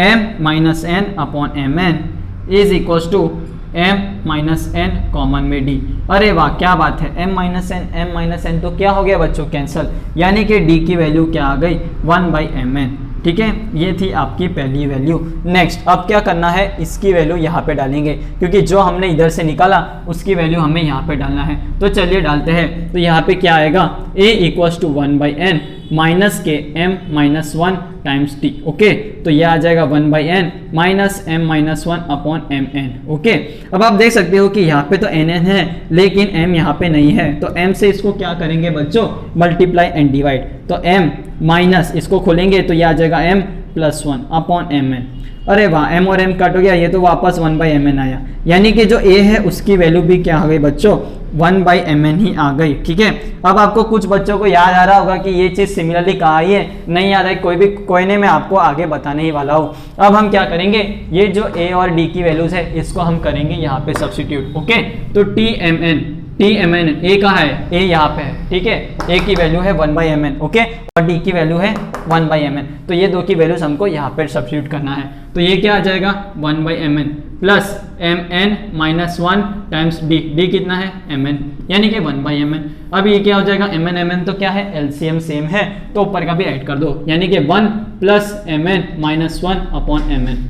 m minus n upon mn is equals to m minus n common में d। अरे वाह क्या बात है, m माइनस n तो क्या हो गया बच्चों, कैंसल, यानी कि d की वैल्यू क्या आ गई 1/mn, ठीक है। ये थी आपकी पहली वैल्यू। नेक्स्ट अब क्या करना है, इसकी वैल्यू यहाँ पे डालेंगे, क्योंकि जो हमने इधर से निकाला उसकी वैल्यू हमें यहाँ पे डालना है। तो चलिए डालते हैं। तो यहाँ पे क्या आएगा, a equals to 1/n minus के m minus 1 times t, okay. तो ये आ जाएगा 1/n minus m minus 1 upon mn, okay. अब आप देख सकते हो कि यहाँ पे तो nn है लेकिन m यहाँ पे नहीं है, तो m से इसको क्या करेंगे बच्चों, मल्टीप्लाई एंड डिवाइड। तो m माइनस, इसको खोलेंगे तो ये आ जाएगा m प्लस 1 अपॉन mn। अरे वाह, m और m कट हो गया, ये तो वापस 1/mn आया, यानी कि जो a है उसकी वैल्यू भी क्या आ गई बच्चों, 1/mn ही आ गई, ठीक है। अब आपको कुछ बच्चों को याद आ रहा होगा कि ये चीज़ सिमिलरली कहाँ आई है, नहीं याद है कोई नहीं, मैं आपको आगे बताने ही वाला हूँ। अब हम क्या करेंगे, ये जो a और d की वैल्यूज है इसको हम करेंगे यहाँ पे सब्स्टिट्यूट, ओके। तो tmn a कहाँ है, a यहाँ पे है, ठीक है। a की वैल्यू है 1/mn, ओके, और d की वैल्यू है 1/mn। तो ये दो की वैल्यूज हमको यहाँ पे सब्स्टिट्यूट करना है। तो ये क्या आ जाएगा 1/mn plus mn minus 1 times d कितना है mn, यानी कि 1/mn। अब ये क्या हो जाएगा, mn तो क्या है, एलसीएम सेम है तो ऊपर का भी ऐड कर दो, यानी कि 1 plus mn minus 1 upon mn,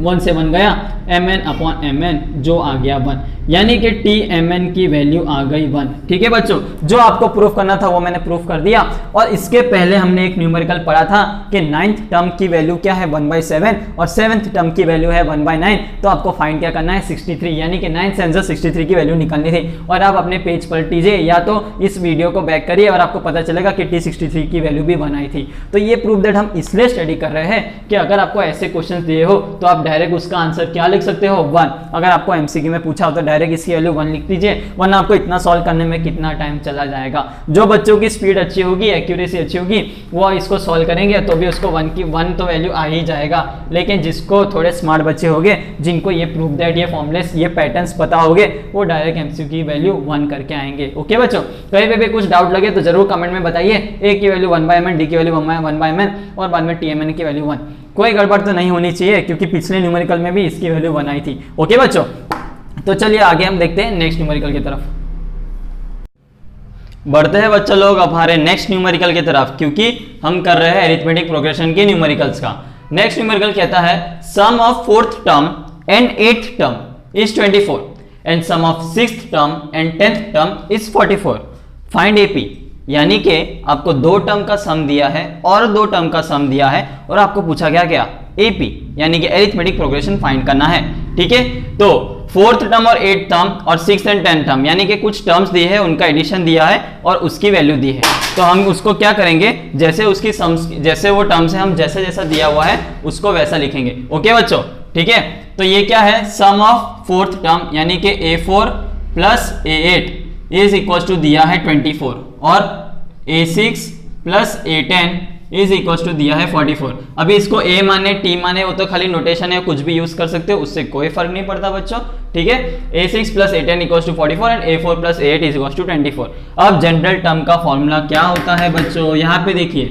1 से 1 गया, mn अपॉन mn जो आ गया 1, यानी कि tmn की वैल्यू आ गई 1, ठीक है बच्चों। जो आपको प्रूफ करना था वो मैंने प्रूफ कर दिया। और इसके पहले हमने एक न्यूमेरिकल पढ़ा था कि 9th टर्म की वैल्यू क्या है 1/7 और 7th टर्म की वैल्यू है 1/9। तो आपको फाइंड क्या करना है 63, यानी कि 9 से आंसर 63 की वैल्यू निकालनी थी। और आप अपने पेज पर लीजिए या तो इस वीडियो को बैक करिए और आपको पता चलेगा कि t63 की वैल्यू भी 1 आई थी। तो ये प्रूफ दैट हम इसलिए स्टडी कर रहे हैं कि अगर आपको ऐसे क्वेश्चन दिए हो तो आप डायरेक्ट उसका आंसर क्या लिख सकते हो 1। अगर आपको एमसीक्यू में पूछा हो तो डायरेक्ट इसकी वैल्यू 1 लिख दीजिए, वरना आपको इतना सॉल्व करने में कितना टाइम चला जाएगा। जो बच्चों की स्पीड अच्छी होगी, एक्यूरेसी अच्छी होगी, वो इसको सॉल्व करेंगे तो भी उसको 1 तो वैल्यू आ ही जाएगा। लेकिन जिसको थोड़े स्मार्ट बच्चे होंगे, जिनको ये प्रूफ दैट ये फॉर्मूलेस ये पैटर्न्स पता होंगे, वो डायरेक्ट एमसीक्यू की वैल्यू 1 करके आएंगे। ओके बच्चों, कहीं पे भी कुछ डाउट लगे तो जरूर कमेंट में बताइए। ए की वैल्यू 1/mn, डी की वैल्यू 1/mn और बाद में tmn की वैल्यू 1। कोई गड़बड़ तो नहीं होनी चाहिए क्योंकि पिछले न्यूमेरिकल में भी इसकी वैल्यू 1 आई थी। ओके बच्चों, तो चलिए आगे हम देखते हैं नेक्स्ट न्यूमेरिकल की तरफ। बढ़ते हैं बच्चों लोग अब हमारे नेक्स्ट न्यूमेरिकल की तरफ, क्योंकि हम कर रहे हैं अरिथमेटिक प्रोग्रेशन के न्यूमेरिकल्स का। नेक्स्ट न्यूमेरिकल कहता है sum of 4th term and 8th term is 24 and sum of 6th term and 10th term is 44। Find AP, यानी कि आपको 2 टर्म का सम दिया है और 2 टर्म का सम दिया है और आपको पूछा गया क्या, एपी यानी कि अरिथमेटिक प्रोग्रेशन फाइंड करना है। ठीक है, तो 4th टर्म और 8th टर्म और 6th एंड 10th टर्म यानी कि कुछ टर्म्स दिए हैं, उनका एडिशन दिया है और उसकी वैल्यू दी है। तो हम उसको क्या करेंगे, जैसे उसकी सम्स, जैसे वो टर्म्स है हम जैसे जैसा दिया हुआ है उसको वैसा लिखेंगे। ओके बच्चों, ठीक है। तो ये क्या है, सम ऑफ 4th टर्म यानी कि A4 plus A8 is equal to दिया है 24 और A6 plus A10 is equal to दिया है 44। अभी इसको A माने T माने वो तो खाली नोटेशन है, कुछ भी यूज कर सकते हो, उससे कोई फर्क नहीं पड़ता बच्चों। ठीक है, A6 plus A10 equal to 44 and A4 plus A8 is equal to 24। अब जनरल टर्म का फॉर्मूला क्या होता है बच्चों, यहाँ पे देखिए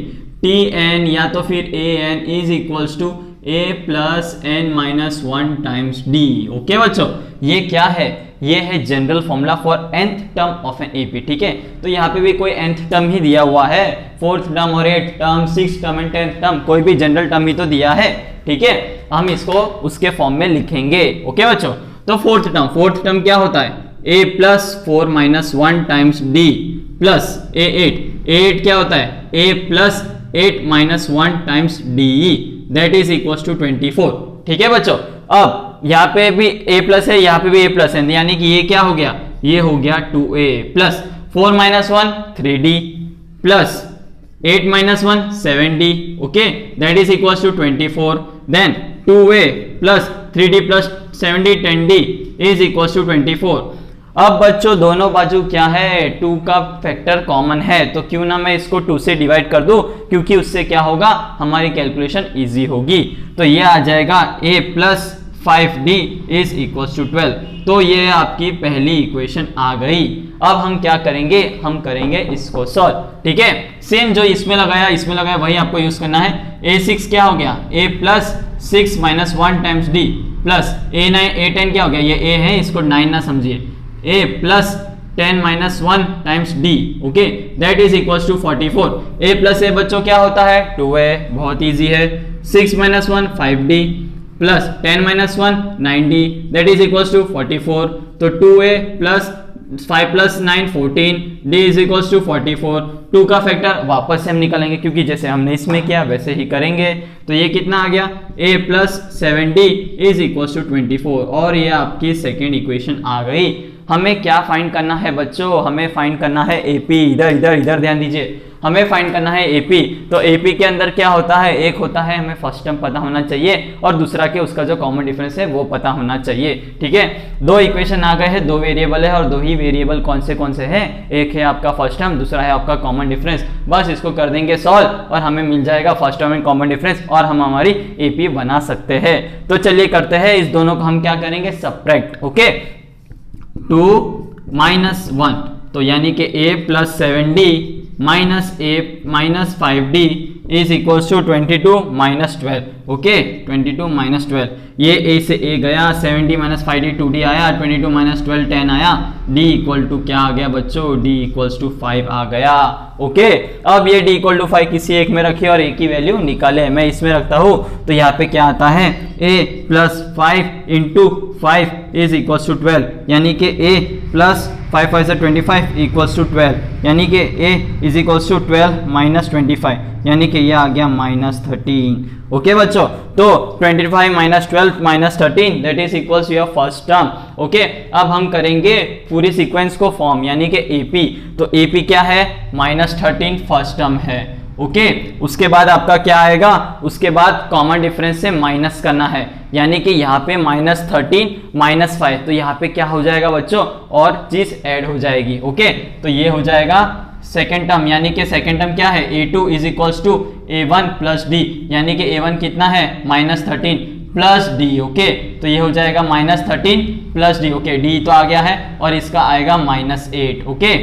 Tn या तो फिर An is equal to A plus n minus 1 times D। Okay बच्चों, ये क्या है, ये है general formula for nth term of an AP. ठीक है, तो यहाँ पे भी कोई nth टर्म ही दिया हुआ है, 4th टर्म और 8th term, 6th term and 10th term, कोई भी जनरल टर्म ही तो दिया है। ठीक है, हम इसको उसके फॉर्म में लिखेंगे। ओके बच्चों, तो 4th टर्म क्या होता है, a plus 4 minus 1 times D plus A8 क्या होता है, a plus 8 minus 1 times DE that is equal to 24। ठीक है बच्चों, अब यहाँ पे भी a प्लस है, यहाँ पे भी a प्लस है, यानी कि ये क्या हो गया, ये हो गया 2a plus 4 minus 1 3d plus 8 minus 1 7d। Okay, that is equal to 24। Then 2a plus 3d plus 7d 10d is equal to 24। अब बच्चों दोनों बाजू क्या है, 2 का फैक्टर कॉमन है, तो क्यों ना मैं इसको 2 से डिवाइड कर दूं, क्योंकि उससे क्या होगा, हमारी कैलकुलेशन इजी होगी। तो ये आ जाएगा a plus 5d is equal to 12। तो ये आपकी पहली इक्वेशन आ गई। अब हम क्या करेंगे, हम करेंगे इसको सॉल्व। ठीक है, सेम जो इसमें लगाया वही आपको यूज करना है। A6 क्या हो गया, a plus 6 minus 1 times d plus A10 क्या हो गया, ये a है, इसको 9 ना समझिए, a plus 10 minus 1 times d। Okay, that is equal to 44। a plus a बच्चों क्या होता है, 2a, बहुत इजी है। 6 minus 1 5d plus 10 minus 1 9d that is equal to 44। तो 2a plus 5 plus 9 14 d is equal to 44। 2 का factor वापस से हम निकालेंगे, क्योंकि जैसे हमने इसमें किया वैसे ही करेंगे। तो ये कितना आ गया, a plus 7d is equal to 24 और ये आपकी सेकेंड इक्वेशन आ गई। हमें क्या फाइंड करना है बच्चों, हमें फाइंड करना है एपी। इधर ध्यान दीजिए, हमें फाइंड करना है एपी। तो एपी के अंदर क्या होता है, एक होता है हमें फर्स्ट टर्म पता होना चाहिए और दूसरा के उसका जो कॉमन डिफरेंस है वो पता होना चाहिए। ठीक है, 2 इक्वेशन आ गए हैं, 2 वेरिएबल है और 2 ही वेरिएबल कौन से हैं, एक है आपका फर्स्ट टर्म, दूसरा है आपका कॉमन डिफरेंस। बस इसको कर देंगे सॉल्व और हमें मिल जाएगा first term and common difference और हम हमारी एपी बना सकते हैं। तो चलिए करते हैं, इस दोनों को हम क्या करेंगे, सब्ट्रैक्ट। ओके, 2 माइनस 1, तो यानी कि a plus 7d minus a minus 5d is equal to 22 minus 12। Okay, 22 minus 12, ये a से a गया, 7d माइनस 5d 2d आया, 22 माइनस 12 10 आया, d इक्वल टू क्या आ गया बच्चों, d इक्वल टू 5 आ गया। ओके, अब ये d इक्वल टू 5 किसी एक में रखिए और a की वैल्यू निकाले। मैं इसमें रखता हूँ, तो यहाँ पे क्या आता है, a plus 5 into 5 is equal to 12, यानी कि a प्लस 5 5 से 25 इक्वल्स टू 12, यानी कि a is equals to 12 minus 25, यानी कि ये आ गया माइनस 13। ओके बच्चों, तो 25 minus 12 minus 13 that is equals your first term. Okay, अब हम करेंगे पूरी सीक्वेंस को फॉर्म, यानी कि एपी। तो एपी क्या है, माइनस 13 फर्स्ट टर्म है। ओके, उसके बाद आपका क्या आएगा, उसके बाद कॉमन डिफरेंस से माइनस करना है, यानी कि यहाँ पे माइनस 13 माइनस 5, तो यहाँ पे क्या हो जाएगा बच्चों, और चीज ऐड हो जाएगी। ओके, तो ये हो जाएगा सेकेंड टर्म, यानी कि सेकेंड टर्म क्या है, a2 is equals to a1 plus d, यानी कि a1 कितना है, माइनस 13 प्लस d। ओके, तो ये हो जाएगा minus 13 plus d। Okay, d तो आ गया है और इसका आएगा माइनस 8। ओके,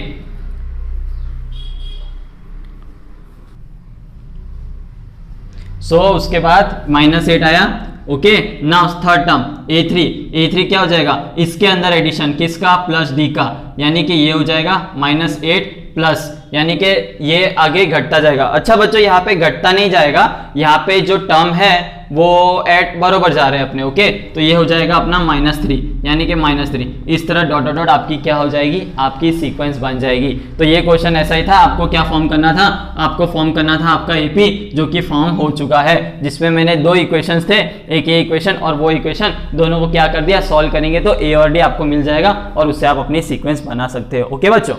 उसके बाद माइनस 8 आया, okay. Now third term a3 क्या हो जाएगा, इसके अंदर एडिशन किसका, प्लस d का, यानी कि ये हो जाएगा -8 प्लस, यानी कि ये आगे घटता जाएगा। अच्छा बच्चों यहाँ पे घटता नहीं जाएगा, यहाँ पे जो टर्म है वो एट बरोबर जा रहे हैं अपने, ओके। तो ये हो जाएगा अपना -3, यानी कि -3, इस तरह डॉट डॉट आपकी क्या हो जाएगी, आपकी सीक्वेंस बन जाएगी। तो ये क्वेश्चन ऐसा ही था, आपको क्या फॉर्म करना था, आपको फॉर्म करना था आपका एपी, जो कि फॉर्म हो चुका है, जिसमें मैंने 2 इक्वेशंस थे, एक ये इक्वेशन और वो इक्वेशन, दोनों को क्या कर दिया, सॉल्व करेंगे तो ए और डी आपको मिल जाएगा और उससे आप अपनी सीक्वेंस बना सकते हो, ओके बच्चों।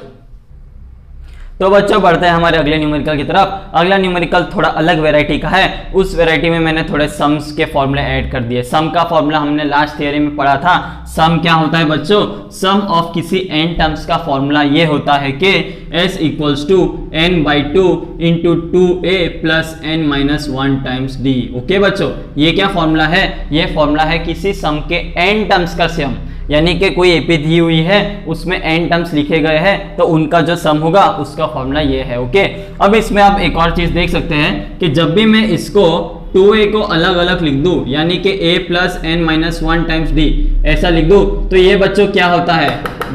तो बच्चों बढ़ते हैं हमारे अगले न्यूमेरिकल की तरफ। अगला न्यूमेरिकल थोड़ा अलग वैरायटी का है, उस वैरायटी में मैंने थोड़े सम्स के फॉर्मूले ऐड कर दिए। सम का फॉर्मूला हमने लास्ट थियरी में पढ़ा था। सम क्या होता है बच्चों, सम ऑफ किसी n टर्म्स का फॉर्मूला ये होता है कि s equals to n/2 into 2a plus n-1 times d, okay बच्चों। ये क्या फॉर्मूला है, ये फॉर्मूला है किसी सम के n टर्म्स का सम, यानी कि कोई एपी दी हुई है उसमें n टर्म्स लिखे गए हैं तो उनका जो सम होगा उसका फॉर्मूला ये है, ओके। अब इसमें आप एक और चीज देख सकते हैं कि जब भी मैं इसको 2a को अलग अलग लिख दूं, यानी कि a plus n-1 times d ऐसा लिख दूं, तो ये बच्चों क्या होता है,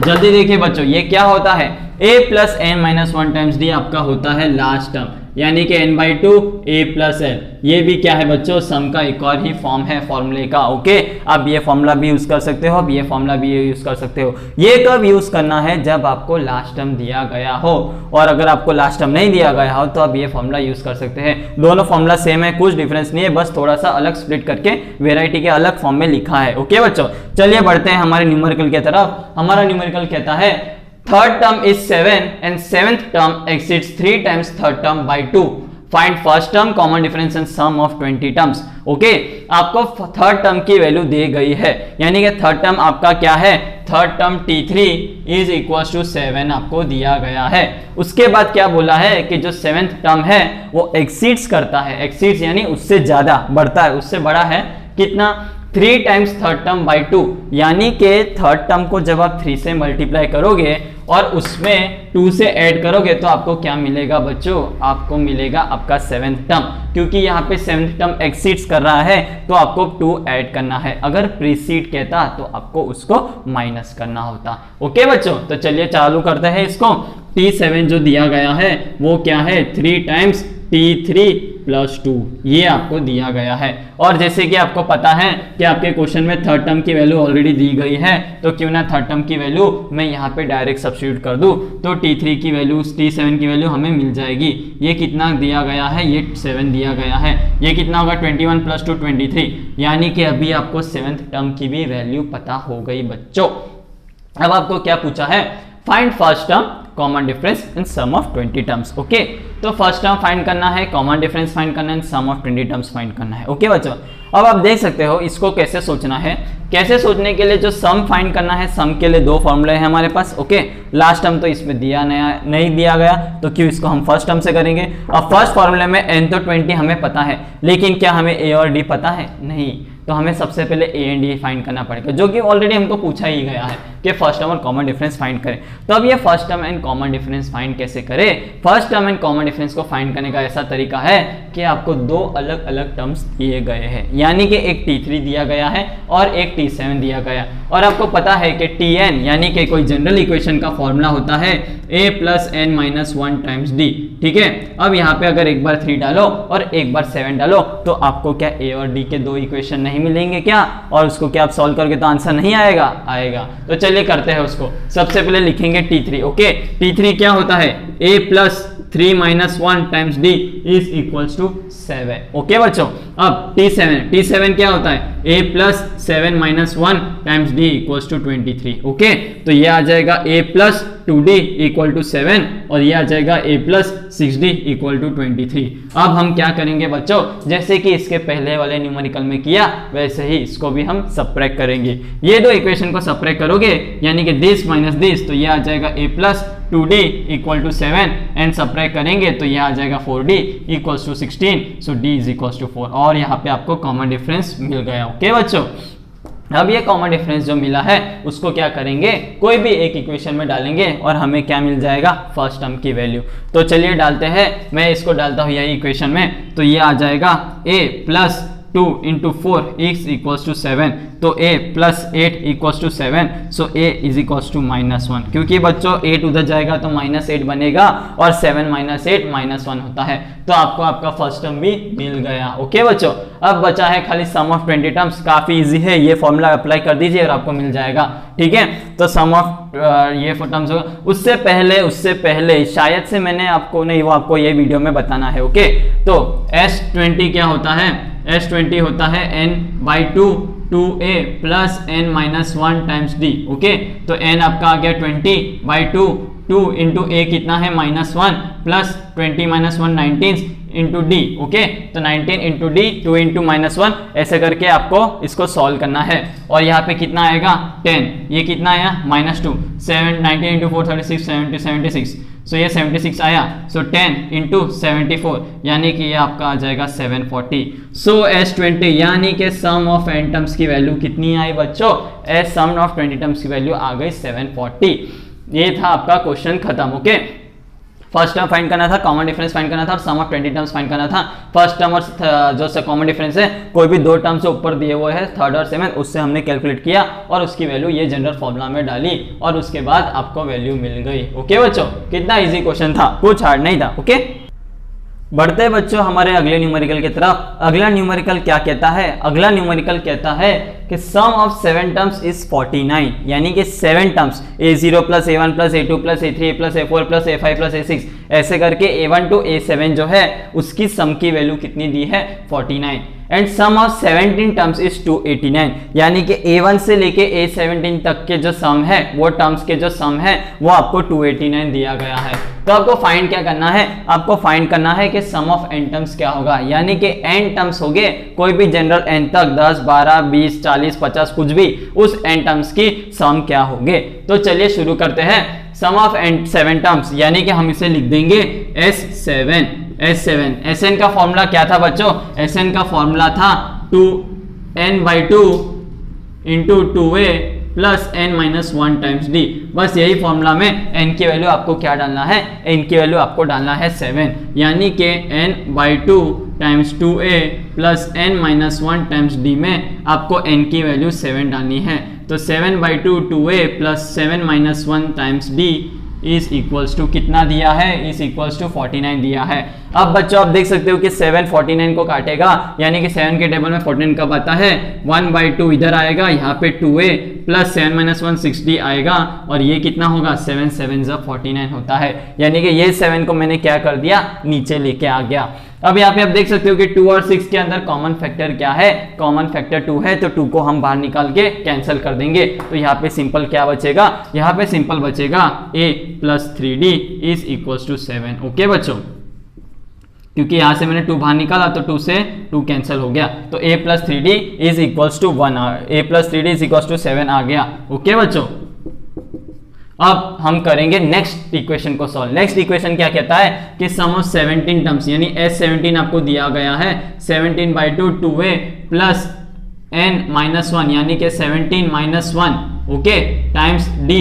जल्दी देखिए बच्चों, ये क्या होता है, a plus n-1 times d आपका होता है लास्ट टर्म, यानी कि n/2 a प्लस l। ये भी क्या है बच्चों, सम का एक और ही फॉर्म है फॉर्मूले का, ओके। अब ये फॉर्मूला भी यूज कर सकते हो, अब ये फॉर्मूला भी यूज कर सकते हो। ये कब यूज करना है, जब आपको लास्ट टर्म दिया गया हो, और अगर आपको लास्ट टर्म नहीं दिया गया हो तो अब ये फॉर्मूला यूज कर सकते हैं। दोनों फॉर्मूला सेम है, कुछ डिफरेंस नहीं है, बस थोड़ा सा अलग स्प्लिट करके वेराइटी के अलग फॉर्म में लिखा है, ओके बच्चों। चलिए बढ़ते हैं हमारे न्यूमेरिकल की तरफ। हमारा न्यूमेरिकल कहता है third term is 7 and 7th term exceeds 3 times third term by 2. Find first term common difference and sum of 20 terms. Okay, आपको थर्ड टर्म की वैल्यू दी गई है, यानी कि थर्ड टर्म आपका क्या है, third term t3 is equal to 7 आपको दिया गया है। उसके बाद क्या बोला है कि जो 7th टर्म है वो एक्सीड्स करता है, एक्सीड्स यानी उससे ज्यादा बढ़ता है, उससे बड़ा है, कितना, 3 टाइम्स थर्ड टर्म बाई 2, यानी कि थर्ड टर्म को जब आप 3 से मल्टीप्लाई करोगे और उसमें 2 से ऐड करोगे तो आपको क्या मिलेगा बच्चों, आपको मिलेगा आपका 7th टर्म, क्योंकि यहाँ पे 7th टर्म एक्सीड्स कर रहा है तो आपको 2 ऐड करना है, अगर प्रीसीड कहता तो आपको उसको माइनस करना होता, ओके बच्चों। तो चलिए चालू करते हैं इसको। t7 जो दिया गया है वो क्या है, 3 टाइम्स t3 प्लस 2, ये आपको दिया गया है। और जैसे कि आपको पता है कि आपके क्वेश्चन में थर्ड टर्म की वैल्यू ऑलरेडी दी गई है, तो क्यों ना थर्ड टर्म की वैल्यू मैं यहाँ पे डायरेक्ट सब्स्टिट्यूट कर दूं, तो t3 की वैल्यू, t7 की वैल्यू हमें मिल जाएगी। ये कितना दिया गया है, ये 7 दिया गया है, ये कितना होगा 21 प्लस 2 23, यानी कि अभी आपको 7th टर्म की भी वैल्यू पता हो गई बच्चों। अब आपको क्या पूछा है, find first term common difference in sum of 20 terms, okay. तो फर्स्ट टर्म फाइंड करना है, कॉमन डिफरेंस फाइंड करना है, सम ऑफ 20 टर्म्स फाइंड करना है, ओके बच्चों। अब आप देख सकते हो इसको कैसे सोचना है। कैसे सोचने के लिए, जो सम फाइंड करना है, सम के लिए 2 फॉर्मूले हैं हमारे पास, ओके। लास्ट टर्म तो इसमें दिया नहीं दिया गया, तो क्यों इसको हम फर्स्ट टर्म से करेंगे। अब फर्स्ट फॉर्मूले में n तो 20 हमें पता है, लेकिन क्या हमें a और d पता है, नहीं, तो हमें सबसे पहले a एंड d फाइंड करना पड़ेगा, जो कि ऑलरेडी हमको पूछा ही गया है कि फर्स्ट टर्म और कॉमन डिफरेंस फाइंड करें। तो अब ये first term and common difference find कैसे करें। First term and common difference को फाइंड करने का ऐसा तरीका है कि आपको 2 अलग अलग टर्म्स दिए गए हैं, यानी कि एक t3 दिया गया है और एक t7 दिया गया, और आपको पता है कि tn यानी कि कोई जनरल इक्वेशन का फॉर्मूला होता है a plus n-1 times d, ठीक है। अब यहाँ पे अगर एक बार 3 डालो और एक बार 7 डालो तो आपको क्या a और d के 2 इक्वेशन नहीं मिलेंगे क्या, और उसको क्या आप सॉल्व करके तो आंसर नहीं आएगा, आएगा। तो चलिए करते हैं उसको। सबसे पहले लिखेंगे t3, ओके। t3 क्या होता है, a plus 3 minus 1 times d is equals to 7, okay बच्चों। अब t7 क्या होता है, a plus 7 minus 1 times d equals to 23, okay. तो ये आ जाएगा a plus 2d equal to 7 और ये आ जाएगा a plus 6d equal to 23। अब हम क्या करेंगे बच्चों, जैसे कि इसके पहले वाले न्यूमेरिकल में किया वैसे ही इसको भी हम सबट्रैक्ट करेंगे। ये 2 इक्वेशन को सबट्रैक्ट करोगे यानी कि दिस माइनस दिस, तो ये आ जाएगा a plus 2d equal to 7 and subtract करेंगे तो ये आ जाएगा 4d equals to 16, so d is equals to 4, और यहाँ पे आपको कॉमन डिफरेंस मिल गया, ओके बच्चों। अब ये कॉमन डिफरेंस जो मिला है उसको क्या करेंगे, कोई भी एक इक्वेशन में डालेंगे और हमें क्या मिल जाएगा, फर्स्ट टर्म की वैल्यू। तो चलिए डालते हैं, मैं इसको डालता हूँ यही इक्वेशन में, तो ये आ जाएगा a plus 2 into 4 is equals to 7, तो a plus 8 equals to 7, so a is equals to -1, क्योंकि बच्चों 8 उधर जाएगा तो -8 बनेगा और 7 - 8 -1 होता है, तो आपको आपका फर्स्ट टर्म भी मिल गया। ओके बच्चों, अब बचा है खाली सम ऑफ 20 टर्म्स, काफी इजी है, ये फॉर्मूला अप्लाई कर दीजिए और आपको मिल जाएगा। ठीक है, तो सम ऑफ ये टर्म्स होगा। उससे पहले शायद से मैंने आपको नहीं, वो आपको ये वीडियो में बताना है। ओके, तो S20 क्या होता है? S20 होता है n/2 2a plus n-1 times d। Okay, तो n आपका आ गया 20/2, 2 इंटू a कितना है -1 प्लस 20 - 1 19 इंटू डी। ओके, तो 19 इंटू डी, 2 इंटू -1, ऐसे करके आपको इसको सॉल्व करना है। और यहाँ पे कितना आएगा 10, ये कितना आया -2, 7 19 इंटू 4 36 76, सो ये 76 आया, सो 10 इंटू 74 यानी कि ये आपका आ जाएगा 740। सो S20 यानी कि सम ऑफ n टर्म्स की वैल्यू कितनी आई बच्चों? सम ऑफ 20 टर्म्स की वैल्यू आ गई 740। ये था आपका क्वेश्चन खत्म। ओके, फर्स्ट टर्म फाइंड करना था, कॉमन डिफरेंस फाइंड करना था और सम ऑफ 20 टर्म्स फाइंड करना था। फर्स्ट टर्म और जो कॉमन डिफरेंस है, कोई भी 2 टर्म से ऊपर दिए हुए हैं, थर्ड और सेवन, उससे हमने कैलकुलेट किया और उसकी वैल्यू ये जनरल फॉर्मूला में डाली और उसके बाद आपको वैल्यू मिल गई। ओके बच्चों, कितना इजी क्वेश्चन था, कुछ हार्ड नहीं था। ओके, बढ़ते बच्चों हमारे अगले न्यूमेरिकल की तरफ। अगला न्यूमेरिकल क्या कहता है? अगला न्यूमेरिकल कहता है कि सम ऑफ 7 टर्म्स इज 49, यानी कि 7 terms a0 plus a1 plus a2 plus a3 plus a4 plus a5 plus a6, ऐसे करके a1 टू a7 जो है उसकी सम की वैल्यू कितनी दी है? 49। एंड सम ऑफ 17 टर्म्स इज 289, यानी कि a1 से लेके a17 तक के जो सम है, वो टर्म्स के जो सम है वो आपको 289 दिया गया है। तो आपको फाइंड क्या करना है? आपको फाइंड करना है कि सम ऑफ n टर्म्स क्या होगा, यानी कि n टर्म्स हो गए, कोई भी जनरल n तक 10 12 20 40 50 कुछ भी, उस n टर्म्स की सम क्या होंगे। तो चलिए शुरू करते हैं। सम ऑफ 7 टर्म्स, यानी कि हम इसे लिख देंगे S7। Sn का फॉर्मूला क्या था बच्चों? Sn का फॉर्मूला था 2n/2 into 2a plus n-1 times d। बस यही फॉर्मूला में n की वैल्यू आपको क्या डालना है? n की वैल्यू आपको डालना है 7, यानी कि n/2 times 2a plus n-1 times d में आपको n की वैल्यू 7 डालनी है। तो 7/2 2a plus 7-1 times d is equals to कितना दिया है? इज इक्वल्स टू 49 दिया है। अब बच्चों आप देख सकते हो कि 7 49 को काटेगा, यानी कि 7 के टेबल में 49 कब आता है? 1/2 इधर आएगा, यहाँ पे 2a प्लस 7-1 6d आएगा और ये कितना होगा? 7 7 49 होता है, यानी कि ये 7 को मैंने क्या कर दिया? नीचे लेके आ गया। अब यहाँ पे आप देख सकते हो कि 2 और 6 के अंदर कॉमन फैक्टर क्या है? कॉमन फैक्टर 2 है, तो 2 को हम बाहर निकाल के कैंसिल कर देंगे। तो यहाँ पे सिंपल क्या बचेगा? यहाँ पे सिंपल बचेगा a plus 3d is equals to 7। Okay बच्चों, क्योंकि यहाँ से मैंने 2 बाहर निकाला तो 2 से 2 कैंसिल हो गया, तो a plus 3d is equals to 1, a plus 3d is equals to 7 आ गया। ओके बच्चों, अब हम करेंगे नेक्स्ट इक्वेशन को सॉल्व। नेक्स्ट इक्वेशन क्या कहता है कि सम ऑफ 17 टर्म्स, यानी S17 आपको दिया गया है 17/2 2a प्लस n-1, यानी कि 17 - 1, okay, times d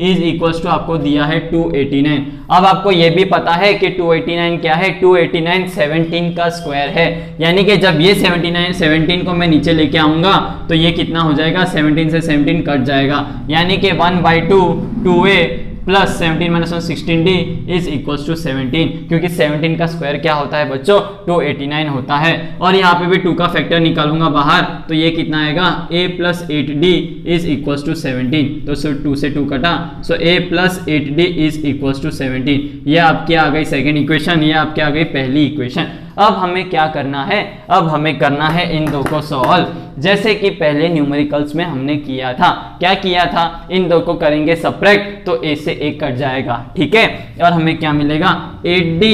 is equals to आपको दिया है 289। अब आपको ये भी पता है कि 289 क्या है? 289 17 का स्क्वायर है, यानी कि जब ये 17 को मैं नीचे लेके आऊंगा तो ये कितना हो जाएगा? 17 से 17 कट जाएगा, यानी कि 1/2 2a plus 17 - 1 16d is equals to 17, क्योंकि 17 का स्क्वायर क्या होता है बच्चों? 289 होता है। और यहाँ पे भी 2 का फैक्टर निकालूंगा बाहर, तो ये कितना आएगा? a plus 8d is equals to 17, तो 2 से 2 कटा, so a plus 8d is equals to 17। ये आपकी आ गई सेकेंड इक्वेशन, ये आपकी आ गई पहली इक्वेशन। अब हमें क्या करना है? अब हमें करना है इन दो को सॉल्व, जैसे कि पहले न्यूमेरिकल्स में हमने किया था। क्या किया था? इन दो को करेंगे सब्ट्रैक्ट, तो a से a कट जाएगा, ठीक है। और हमें क्या मिलेगा? 8d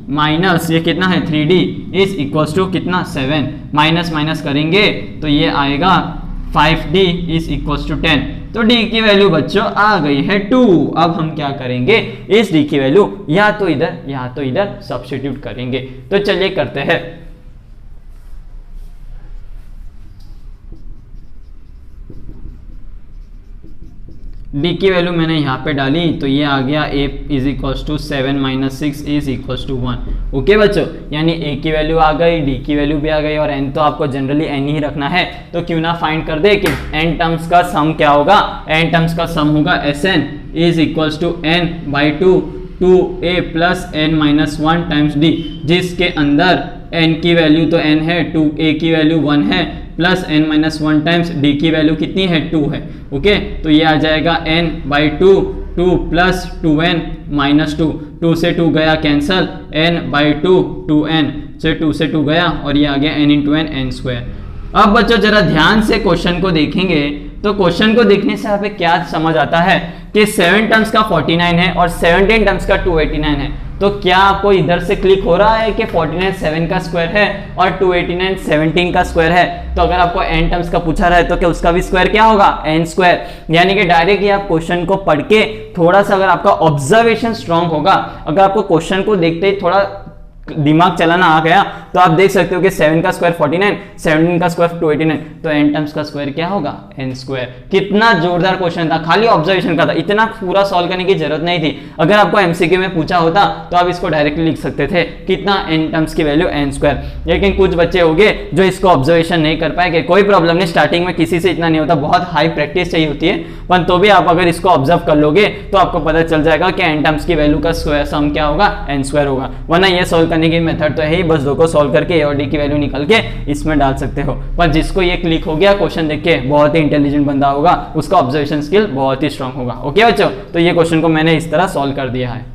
माइनस ये कितना है? 3d इज इक्वल्स टू कितना? 7, माइनस माइनस करेंगे तो ये आएगा 5d इज इक्वल्स टू 10। तो d की वैल्यू बच्चों आ गई है 2। अब हम क्या करेंगे? इस d की वैल्यू या तो इधर सब्स्टिट्यूट करेंगे। तो चलिए करते हैं। d की वैल्यू मैंने यहाँ पे डाली, तो ये आ गया a is equals to 7 - 6 is equals to 1। Okay बच्चों, यानी a की वैल्यू आ गई, d की वैल्यू भी आ गई और n तो आपको जनरली n ही रखना है, तो क्यों ना फाइंड कर दे कि n टर्म्स का सम क्या होगा। n टर्म्स का सम होगा Sn is equals to n by 2a plus n minus 1 times d, जिसके अंदर n की वैल्यू तो n है, 2a की वैल्यू 1 है, plus n minus 1 times d की वैल्यू कितनी है 2 है। ओके, तो ये आ जाएगा n by 2 plus 2n minus 2 से 2 गया कैंसल, n बाई 2n से 2 से 2 गया और ये आ गया n into n n square. अब बच्चों जरा ध्यान से क्वेश्चन को देखेंगे तो क्वेश्चन को देखने से हमें क्या समझ आता है कि 7 टर्म्स का 49 है और 17 टर्म्स का 289 है। तो क्या आपको इधर से क्लिक हो रहा है कि 49 7 का स्क्वायर है और 289 17 का स्क्वायर है। तो अगर आपको n टर्म्स का पूछा रहा है तो क्या उसका भी स्क्वायर क्या होगा n स्क्वायर, यानी कि डायरेक्ट आप क्वेश्चन को पढ़ के थोड़ा सा अगर आपका ऑब्जर्वेशन स्ट्रांग होगा, अगर आपको क्वेश्चन को देखते ही थोड़ा दिमाग चलाना आ गया तो आप देख सकते हो कि 7 का स्क्वायर 49, 17 का स्क्वायर 289, तो n टर्म्स का स्क्वायर क्या होगा n स्क्वायर। कितना जोरदार क्वेश्चन था, खाली ऑब्जर्वेशन का था, इतना पूरा सॉल्व करने की जरूरत नहीं थी। अगर आपको एमसीक्यू में पूछा होता तो आप इसको डायरेक्टली लिख सकते थे, कितना n टर्म्स की वैल्यू n स्क्वायर। लेकिन कुछ बच्चे होंगे जो इसको ऑब्जर्वेशन नहीं कर पाएंगे, कोई प्रॉब्लम नहीं, स्टार्टिंग में किसी से इतना नहीं होता, बहुत हाई प्रैक्टिस चाहिए होती है, पर तो भी आप अगर इसको ऑब्जर्व कर लोगे तो आपको पता चल जाएगा कि n टर्म्स की वैल्यू का स्क्वायर सम क्या होगा n स्क्वायर होगा। वरना ये सॉल्व करने की मेथड तो है ही, बस दो को सॉल्व करके a और d की वैल्यू निकल के इसमें डाल सकते हो। पर जिसको ये क्लिक हो गया क्वेश्चन देख के, बहुत ही इंटेलिजेंट बंदा होगा, उसका ऑब्जर्वेशन स्किल बहुत ही स्ट्रांग होगा। ओके बच्चों, तो ये क्वेश्चन को मैंने इस तरह सॉल्व कर दिया है।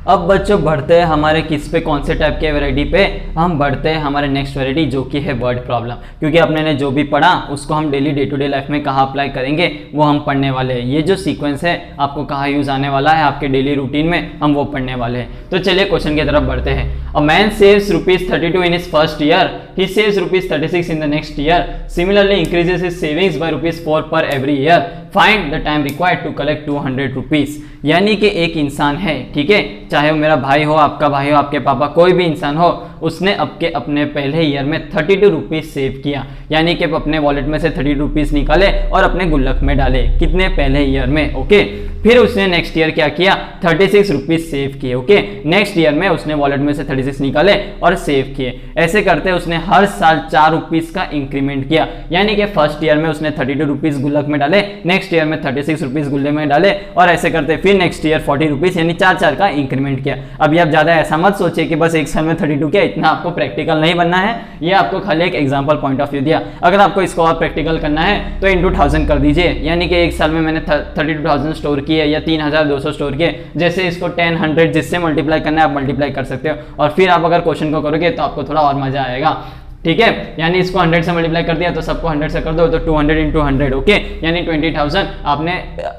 अब बच्चों बढ़ते हैं हमारे किस पे, कौन से टाइप के वैरायटी पे, हम बढ़ते हैं हमारे नेक्स्ट वैरायटी जो कि है वर्ड प्रॉब्लम। क्योंकि अपने ने जो भी पढ़ा उसको हम daily day to day life में कहाँ अप्लाई करेंगे वो हम पढ़ने वाले हैं। ये जो सीक्वेंस है आपको कहाँ यूज आने वाला है आपके डेली रूटीन में, हम वो पढ़ने वाले हैं। तो चलिए क्वेश्चन की तरफ बढ़ते हैं। A man saves ₹32 in his first year, he saves ₹36 in the next year, similarly increases his savings by ₹4 per every year, find the time required to collect ₹200। यानी कि एक इंसान है, ठीक है, चाहे वो मेरा भाई हो, आपका भाई हो, आपके पापा, कोई भी इंसान हो, उसने अपने पहले ईयर में ₹32 सेव किया, यानी कि अपने वॉलेट में से ₹32 निकाले और अपने गुल्लक में डाले, कितने, पहले ईयर में। ओके, फिर उसने नेक्स्ट ईयर क्या किया, ₹36 सेव किए। ओके, नेक्स्ट ईयर में उसने वॉलेट में से 36 निकाले और सेव किए। ऐसे करते उसने हर साल ₹4 का इंक्रीमेंट किया, यानी कि फर्स्ट ईयर में उसने ₹32 गुल्लक में डाले, नेक्स्ट ईयर में ₹36 गुल्ले में डाले और ऐसे करते फिर नेक्स्ट ईयर ₹40, यानी 4 का इंक्रीमेंट किया। अभी आप ज्यादा ऐसा मत सोचिए कि बस एक साल में 32 किया, इतना आपको प्रैक्टिकल नहीं बनना है, ये आपको खाली एक एग्जांपल पॉइंट ऑफ व्यू दिया। अगर आपको इसको और प्रैक्टिकल करना है तो इंटू 1000 कर दीजिए, यानी कि एक साल में मैंने 32,000 स्टोर किए या 3,200 स्टोर किए। जैसे इसको 10 100 जिससे मल्टीप्लाई करना है आप मल्टीप्लाई कर सकते हो, और फिर आप अगर क्वेश्चन को करोगे तो आपको थोड़ा और मजा आएगा। ठीक है, यानी इसको 100 से मल्टीप्लाई कर दिया तो सबको 100 से कर दो, तो 200 इंटू 100, ओके, यानी 20,000 आपने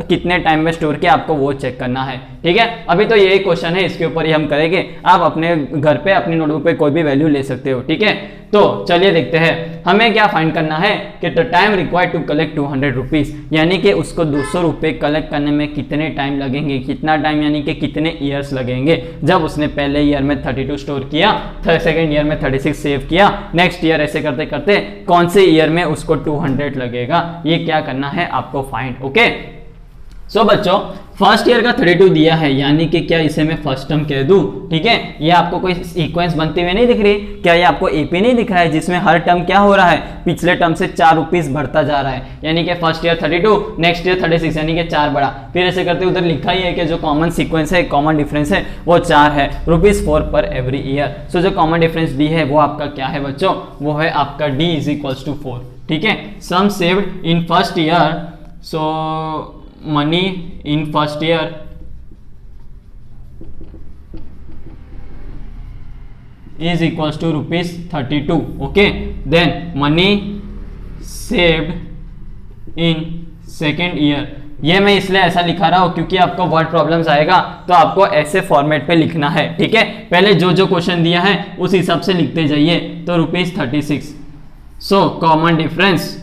कितने टाइम में स्टोर किया आपको वो चेक करना है। ठीक है, अभी तो यही क्वेश्चन है, इसके ऊपर ही हम करेंगे। आप अपने घर पे अपनी नोटबुक पे कोई भी वैल्यू ले सकते हो। ठीक है, तो चलिए देखते हैं हमें क्या फाइंड करना है कि the time required to collect ₹200, यानी कि उसको ₹200 कलेक्ट करने में कितने टाइम लगेंगे, कितना टाइम यानी कि कितने ईयर्स लगेंगे। जब उसने पहले ईयर में 32 स्टोर किया, सेकेंड ईयर में 36 सेव किया, नेक्स्ट ईयर ऐसे करते करते कौन से ईयर में उसको 200 लगेगा, ये क्या करना है आपको फाइंड। ओके, सो बच्चों फर्स्ट ईयर का 32 दिया है, यानी कि क्या इसे मैं फर्स्ट टर्म कह दूं। ठीक है, ये आपको कोई सीक्वेंस बनते हुए नहीं दिख रही, क्या ये आपको एपी नहीं दिख रहा है जिसमें हर टर्म क्या हो रहा है, पिछले टर्म से ₹4 बढ़ता जा रहा है, यानी कि फर्स्ट ईयर 32, नेक्स्ट ईयर 36, यानी कि 4 बढ़ा। फिर ऐसे करते उधर लिखा ही है कि जो कॉमन सीक्वेंस है, कॉमन डिफरेंस है वो 4 है, ₹4 पर एवरी ईयर। सो जो कॉमन डिफरेंस डी है वो आपका क्या है बच्चों, वो है आपका D = 4। ठीक है, sum saved in first year, so money in first year is equals to ₹32. okay, then money saved in second year, ये मैं इसलिए ऐसा लिखा रहा हूं क्योंकि आपको वर्ड प्रॉब्लम्स आएगा तो आपको ऐसे फॉर्मेट पे लिखना है। ठीक है, पहले जो जो क्वेश्चन दिया है उस हिसाब से लिखते जाइए। तो ₹36, so common difference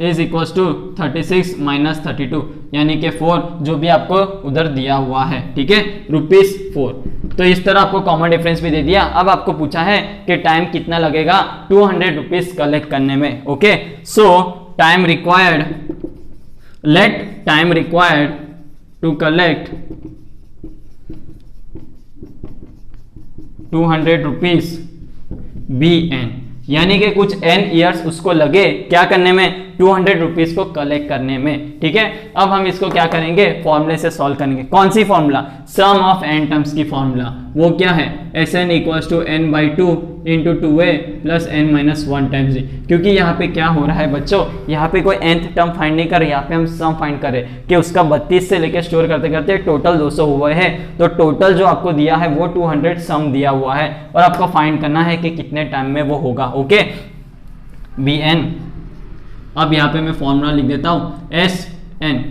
is equals to 36 minus 32, यानी कि 4 जो भी आपको उधर दिया हुआ है। ठीक है, ₹4। तो इस तरह आपको कॉमन डिफरेंस भी दे दिया। अब आपको पूछा है कि टाइम कितना लगेगा ₹200 कलेक्ट करने में। Okay, so time required, let time required to collect 200 rupees be n, यानी कि कुछ n ईयर्स उसको लगे क्या करने में, 200 रुपीज को कलेक्ट करने में। ठीक है, अब हम इसको क्या करेंगे, फॉर्मूले से सॉल्व करेंगे। कौन सी formula, sum of n terms की फॉर्मूला, वो क्या है, Sn equals to n/2 into 2a plus n-1 times d। क्योंकि यहाँ पे क्या हो रहा है बच्चों, यहाँ पे कोई nth टर्म फाइंड नहीं कर रहे, यहाँ पे हम सम फाइंड कर रहे कि उसका 32 से लेकर स्टोर करते करते टोटल 200 हुए हैं, तो टोटल जो आपको दिया है वो 200 सम दिया हुआ है और आपको फाइंड करना है कि कितने टाइम में वो होगा। ओके, बी एन, अब यहाँ पे मैं फॉर्मूला लिख देता हूँ S n.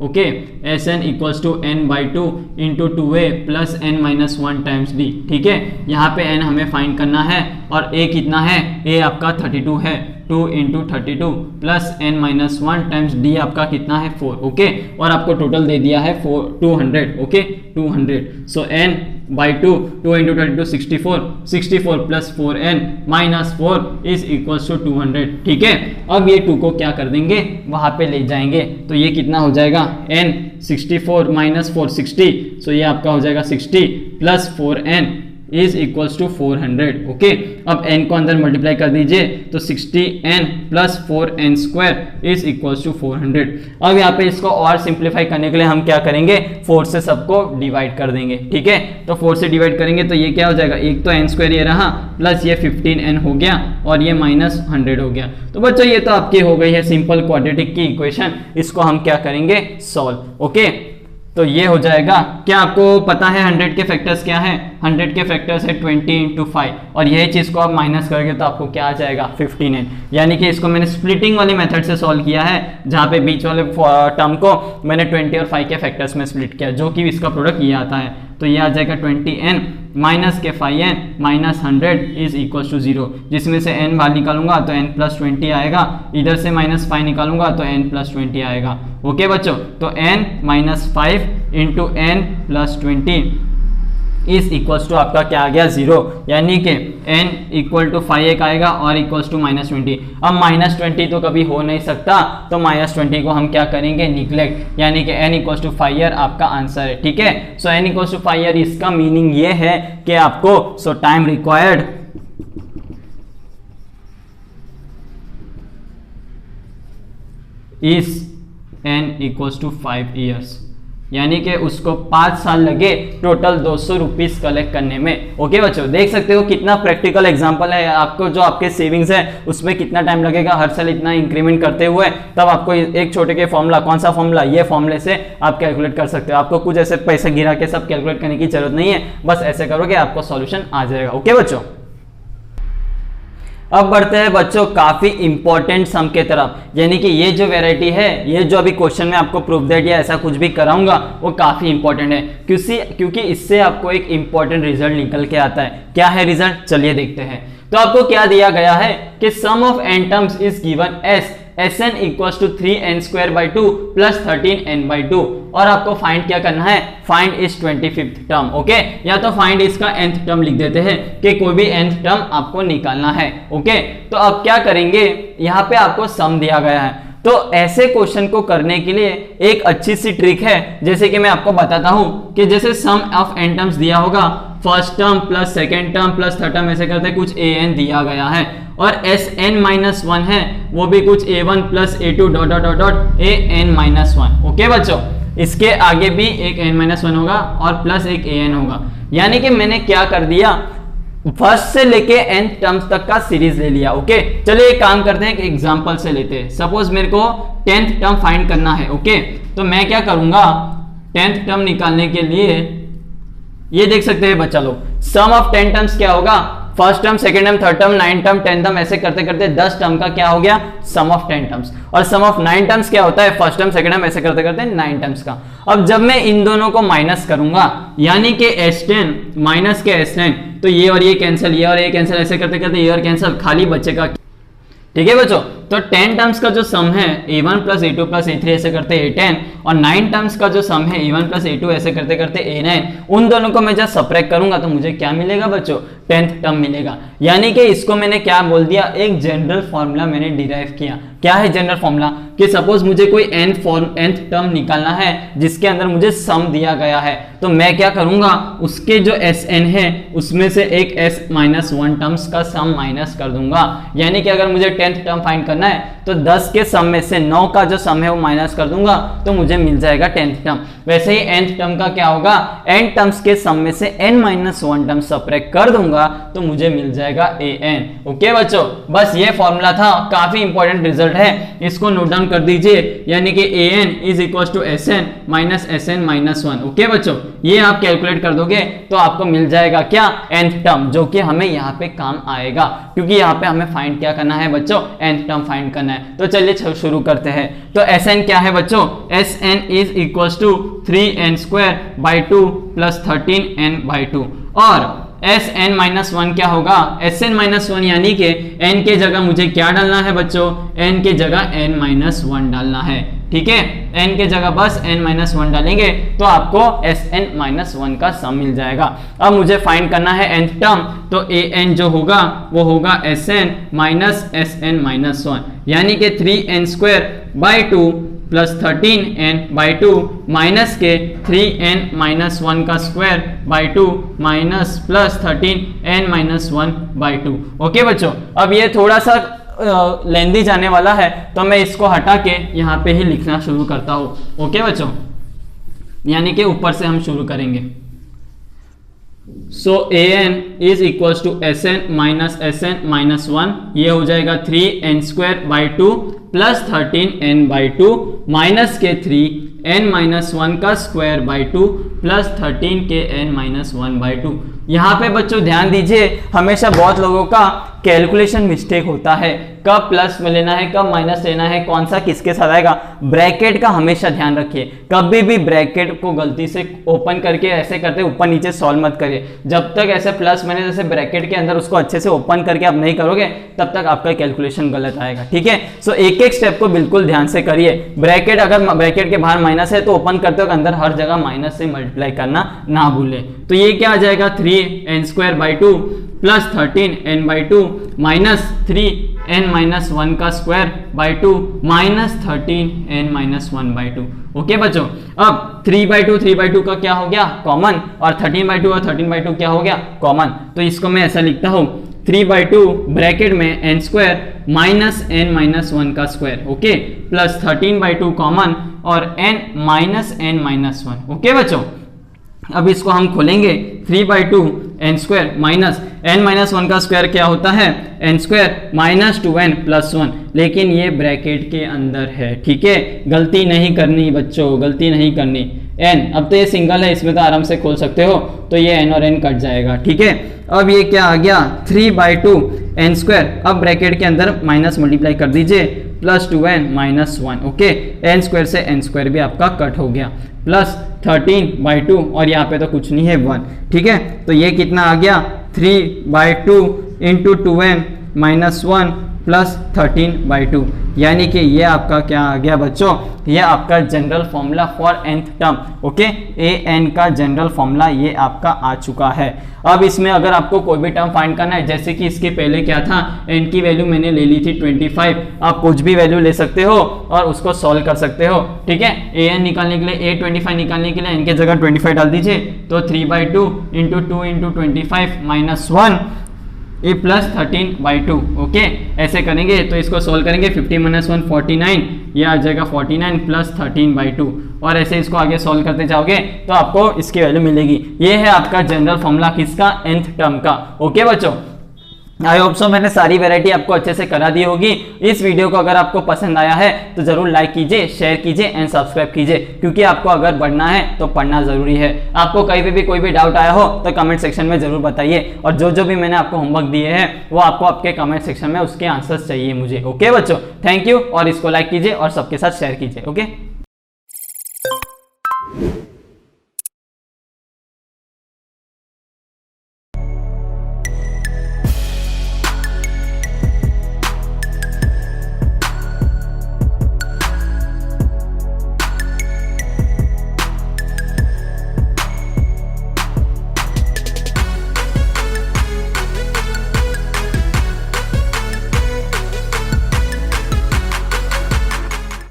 Okay, S n equals to n/2 into 2a plus n-1 times d। ठीक है, यहाँ पे n हमें फाइंड करना है और a कितना है, a आपका 32 है, 2 into 32 plus n-1 times d आपका कितना है 4। ओके, और आपको टोटल दे दिया है 200। Okay, 200, so n/2, 2 into 32 64, 64 plus 4n minus 4 is equals to 200। ठीक है, अब ये 2 को क्या कर देंगे, वहां पे ले जाएंगे, तो ये कितना हो जाएगा, n 64 माइनस 4 60, सो ये आपका हो जाएगा 60 plus 4n is equals to 400। Okay, अब n को अंदर मल्टीप्लाई कर दीजिए, तो 60n plus 4n square is equals to 400। अब यहाँ पे इसको और सिंप्लीफाई करने के लिए हम क्या करेंगे, 4 से सबको डिवाइड कर देंगे। ठीक है, तो 4 से डिवाइड करेंगे तो ये क्या हो जाएगा, एक तो n स्क्वायर ये रहा प्लस ये 15n हो गया और ये माइनस 100 हो गया। तो बच्चों ये तो आपकी हो गई है सिंपल क्वाड्रेटिक की इक्वेशन, इसको हम क्या करेंगे, सॉल्व। ओके, तो ये हो जाएगा, क्या आपको पता है 100 के फैक्टर्स क्या है, 100 के फैक्टर्स है 20 इंटू 5 और यही चीज़ को आप माइनस करोगे तो आपको क्या आ जाएगा 15n। यानी कि इसको मैंने स्प्लिटिंग वाली मेथड से सॉल्व किया है, जहाँ पे बीच वाले टर्म को मैंने 20 और 5 के फैक्टर्स में स्प्लिट किया, जो कि इसका प्रोडक्ट ये आता है। तो ये आ जाएगा 20n माइनस के 5n minus 100 is equal to 0, जिसमें से n बाहर निकालूंगा तो n प्लस 20 आएगा, इधर से माइनस 5 निकालूंगा तो n प्लस 20 आएगा। ओके बच्चों, तो n minus 5 into n plus 20 is equals to आपका क्या आ गया 0, यानी कि n इक्वल टू 5 एक आएगा और इक्वल्स टू -20। अब -20 तो कभी हो नहीं सकता, तो -20 को हम क्या करेंगे, निग्लेक्ट, यानी कि n इक्वल्स टू 5 ईयर आपका आंसर है। ठीक है, सो n इक्वल्स टू 5 ईयर, इसका मीनिंग ये है कि आपको so time required is n equals to 5 years, यानी कि उसको 5 साल लगे टोटल 200 रुपीज कलेक्ट करने में। ओके बच्चों, देख सकते हो कितना प्रैक्टिकल एग्जांपल है, आपको जो आपके सेविंग्स है उसमें कितना टाइम लगेगा, हर साल इतना इंक्रीमेंट करते हुए, तब आपको एक छोटे के फॉर्मूला, कौन सा फॉर्मूला, ये फॉर्मूले से आप कैलकुलेट कर सकते हो। आपको कुछ ऐसे पैसे गिरा के सब कैलकुलेट करने की जरूरत नहीं है, बस ऐसे करोगे आपको सॉल्यूशन आ जाएगा। ओके बच्चों, अब बढ़ते हैं बच्चों काफी इंपॉर्टेंट सम के तरफ, यानी कि ये जो वैरायटी है, ये जो अभी क्वेश्चन में आपको प्रूफ दैट या ऐसा कुछ भी कराऊंगा वो काफी इंपॉर्टेंट है, क्योंकि इससे आपको एक इंपॉर्टेंट रिजल्ट निकल के आता है। क्या है रिजल्ट, चलिए देखते हैं। तो आपको क्या दिया गया है कि sum of n terms is given as Sn equals to 3n square by 2 plus 13n/2 और आपको फाइंड क्या करना है, फाइंड इस 25th टर्म। ओके, या तो फाइंड इसका nth टर्म लिख देते हैं कि कोई भी nth टर्म आपको निकालना है। ओके, तो अब क्या करेंगे, यहाँ पे आपको सम दिया गया है, तो ऐसे क्वेश्चन को करने के लिए एक अच्छी सी ट्रिक है, जैसे कि मैं आपको बताता हूं कि जैसे सम ऑफ n टर्म्स दिया होगा, first term plus second term plus third term ऐसे करते कुछ an दिया गया है, और Sn-1 है वो भी कुछ a1 plus a2 dot dot dot dot an-1। Okay बच्चों, इसके आगे भी एक n-1 होगा और प्लस एक an होगा, यानी कि मैंने क्या कर दिया, फर्स्ट से लेके n टर्म्स तक का सीरीज ले लिया। ओके, चलिए एक काम करते हैं, एक एग्जांपल से लेते हैं। सपोज मेरे को 10th टर्म फाइंड करना है। ओके, तो मैं क्या करूंगा, 10th टर्म निकालने के लिए ये देख सकते हैं बच्चा लोग, सम ऑफ 10 टर्म्स क्या होगा, first term, second term, third term, 9 term, 10 term, ऐसे करते करते 10 टर्म का क्या हो गया, सम ऑफ 10 टर्म्स। और सम ऑफ 9 टर्म्स क्या होता है, फर्स्ट टर्म, सेकंड टर्म, ऐसे करते करते 9 टर्म्स का। अब जब मैं इन दोनों को माइनस करूंगा, यानी कि S10 माइनस के S10, तो ये और ये कैंसिल, ये और ये कैंसिल, ऐसे करते करते ये और कैंसिल, खाली बचेगा। ठीक है बच्चों, तो 10 टर्म्स का जो सम है a1 plus a2 plus a3 ऐसे करते a10 और 9 टर्म्स का जो सम है a1 प्लस a2 ऐसे करते करते a9, उन दोनों को मैं जब सबट्रैक्ट करूंगा तो मुझे क्या मिलेगा बच्चों, 10th टर्म मिलेगा। यानी कि इसको मैंने क्या बोल दिया, एक जनरल फॉर्मूला मैंने डिराइव किया। क्या है जनरल फॉर्मूला, कि सपोज मुझे कोई nth टर्म निकालना है जिसके अंदर मुझे सम दिया गया है, तो मैं क्या करूंगा, उसके जो Sn है उसमें से एक s-1 टर्म्स का सम माइनस कर दूंगा। यानी कि अगर मुझे 10th टर्म फाइंड करना है तो 10 के सम में से 9 का जो सम है वो माइनस कर दूंगा तो मुझे मिल जाएगा 10th टर्म। वैसे ही nth टर्म का क्या होगा, n टर्म्स के सम में से n-1 टर्म सबट्रैक्ट कर दूंगा तो मुझे मिल जाएगा an। ओके बच्चों, बस ये फॉर्मूला था, काफी इंपॉर्टेंट रिजल्ट है, इसको नोट डाउन कर दीजिए। यानी कि an is equal to Sn minus Sn-1। Okay बच्चों, ये आप कैलकुलेट कर दोगे तो आपको मिल जाएगा क्या, nth टर्म, जो कि हमें यहाँ पे काम आएगा, क्योंकि यहाँ पे हमें फाइंड क्या करना है बच्चों, nth टर्म फाइंड करना है। तो चलिए शुरू करते हैं। तो Sn क्या है बच्चों, Sn is equal to 3n² plus 13n/2 और Sn-1 क्या होगा, Sn-1 यानी कि n के जगह मुझे क्या डालना है बच्चों, n के जगह n-1 डालना है। ठीक है, n के जगह बस n-1 डालेंगे तो आपको Sn-1 का सम मिल जाएगा। अब मुझे फाइंड करना है nth टर्म, तो an जो होगा वो होगा Sn माइनस Sn-1 यानी कि 3n² प्लस 13n/2 माइनस के 3n-1 का square by 2 minus plus 13n-1/2। Okay बच्चों, अब ये थोड़ा सा लेंदी जाने वाला है तो मैं इसको हटा के यहाँ पे ही लिखना शुरू करता हूँ। ओके बच्चों, यानी कि ऊपर से हम शुरू करेंगे। So an is equal to Sn minus Sn-1, ये हो जाएगा 3n² 2 प्लस 13n/2 माइनस के 3n-1 का स्क्वायर बाई 2 प्लस 13 के n-1/2। यहाँ पे बच्चों ध्यान दीजिए, हमेशा बहुत लोगों का कैलकुलेशन मिस्टेक होता है, कब प्लस में लेना है कब माइनस लेना है, कौन सा किसके साथ आएगा। ब्रैकेट का हमेशा ध्यान रखिए, कभी भी ब्रैकेट को गलती से ओपन करके ऐसे करते ऊपर नीचे सॉल्व मत करिए। जब तक ऐसे प्लस माइनस जैसे ब्रैकेट के अंदर उसको अच्छे से ओपन करके आप नहीं करोगे तब तक आपका कैलकुलेशन गलत आएगा। ठीक है, सो एक एक स्टेप को बिल्कुल ध्यान से करिए। ब्रैकेट अगर ब्रैकेट के बाहर माइनस है तो ओपन करते वक्त अंदर हर जगह माइनस से मल्टीप्लाई करना ना भूले। तो ये क्या आ जाएगा, 3n² 2 plus 13n/2 minus 3n-1 का square by 2 minus 13n-1/2। Okay बच्चों, अब 3/2 का क्या हो गया कॉमन, और 13/2 और 13/2 क्या हो गया कॉमन। तो इसको मैं ऐसा लिखता हूँ, 3/2 ब्रैकेट में n² माइनस n-1 का स्क्वायर, ओके, प्लस 13/2 कॉमन और n-1। ओके बच्चों, अब इसको हम खोलेंगे, 3/2 n² माइनस n-1 का स्क्वायर क्या होता है, n² माइनस 2n प्लस 1, लेकिन ये ब्रैकेट के अंदर है। ठीक है, गलती नहीं करनी बच्चों, गलती नहीं करनी। n, अब तो ये सिंगल है, इसमें तो आराम से खोल सकते हो, तो ये n और n कट जाएगा। ठीक है, अब ये क्या आ गया, 3/2 n², अब ब्रैकेट के अंदर माइनस मल्टीप्लाई कर दीजिए, plus 2n minus 1। Okay, n² से n² भी आपका कट हो गया, प्लस 13/2 और यहाँ पे तो कुछ नहीं है 1। ठीक है, तो ये कितना आ गया, 3/2 इंटू 2n माइनस 1 प्लस 13/2, यानी कि ये आपका क्या आ गया बच्चों, ये आपका general formula for nth term. Okay, an का जनरल फॉर्मूला ये आपका आ चुका है। अब इसमें अगर आपको कोई भी टर्म फाइंड करना है, जैसे कि इसके पहले क्या था, n की वैल्यू मैंने ले ली थी 25, आप कुछ भी वैल्यू ले सकते हो और उसको सॉल्व कर सकते हो। ठीक है, an निकालने के लिए, a25 निकालने के लिए n के जगह 25 डाल दीजिए, तो 3/2 इंटू 2 इंटू 25 माइनस 1 ए प्लस 13/2। ओके, ऐसे करेंगे तो इसको सोल्व करेंगे, 50 - 1 49, ये आ जाएगा 49 प्लस 13/2, और ऐसे इसको आगे सोल्व करते जाओगे तो आपको इसकी वैल्यू मिलेगी। ये है आपका जनरल फॉर्मूला किसका, nth टर्म का। ओके बच्चों, आई होप सो मैंने सारी वैरायटी आपको अच्छे से करा दी होगी। इस वीडियो को अगर आपको पसंद आया है तो जरूर लाइक कीजिए, शेयर कीजिए एंड सब्सक्राइब कीजिए, क्योंकि आपको अगर बढ़ना है तो पढ़ना जरूरी है। आपको कहीं पे भी कोई भी डाउट आया हो तो कमेंट सेक्शन में जरूर बताइए, और जो जो भी मैंने आपको होमवर्क दिए हैं वो आपको आपके कमेंट सेक्शन में उसके आंसर्स चाहिए मुझे। ओके बच्चों, थैंक यू, और इसको लाइक कीजिए और सबके साथ शेयर कीजिए। ओके।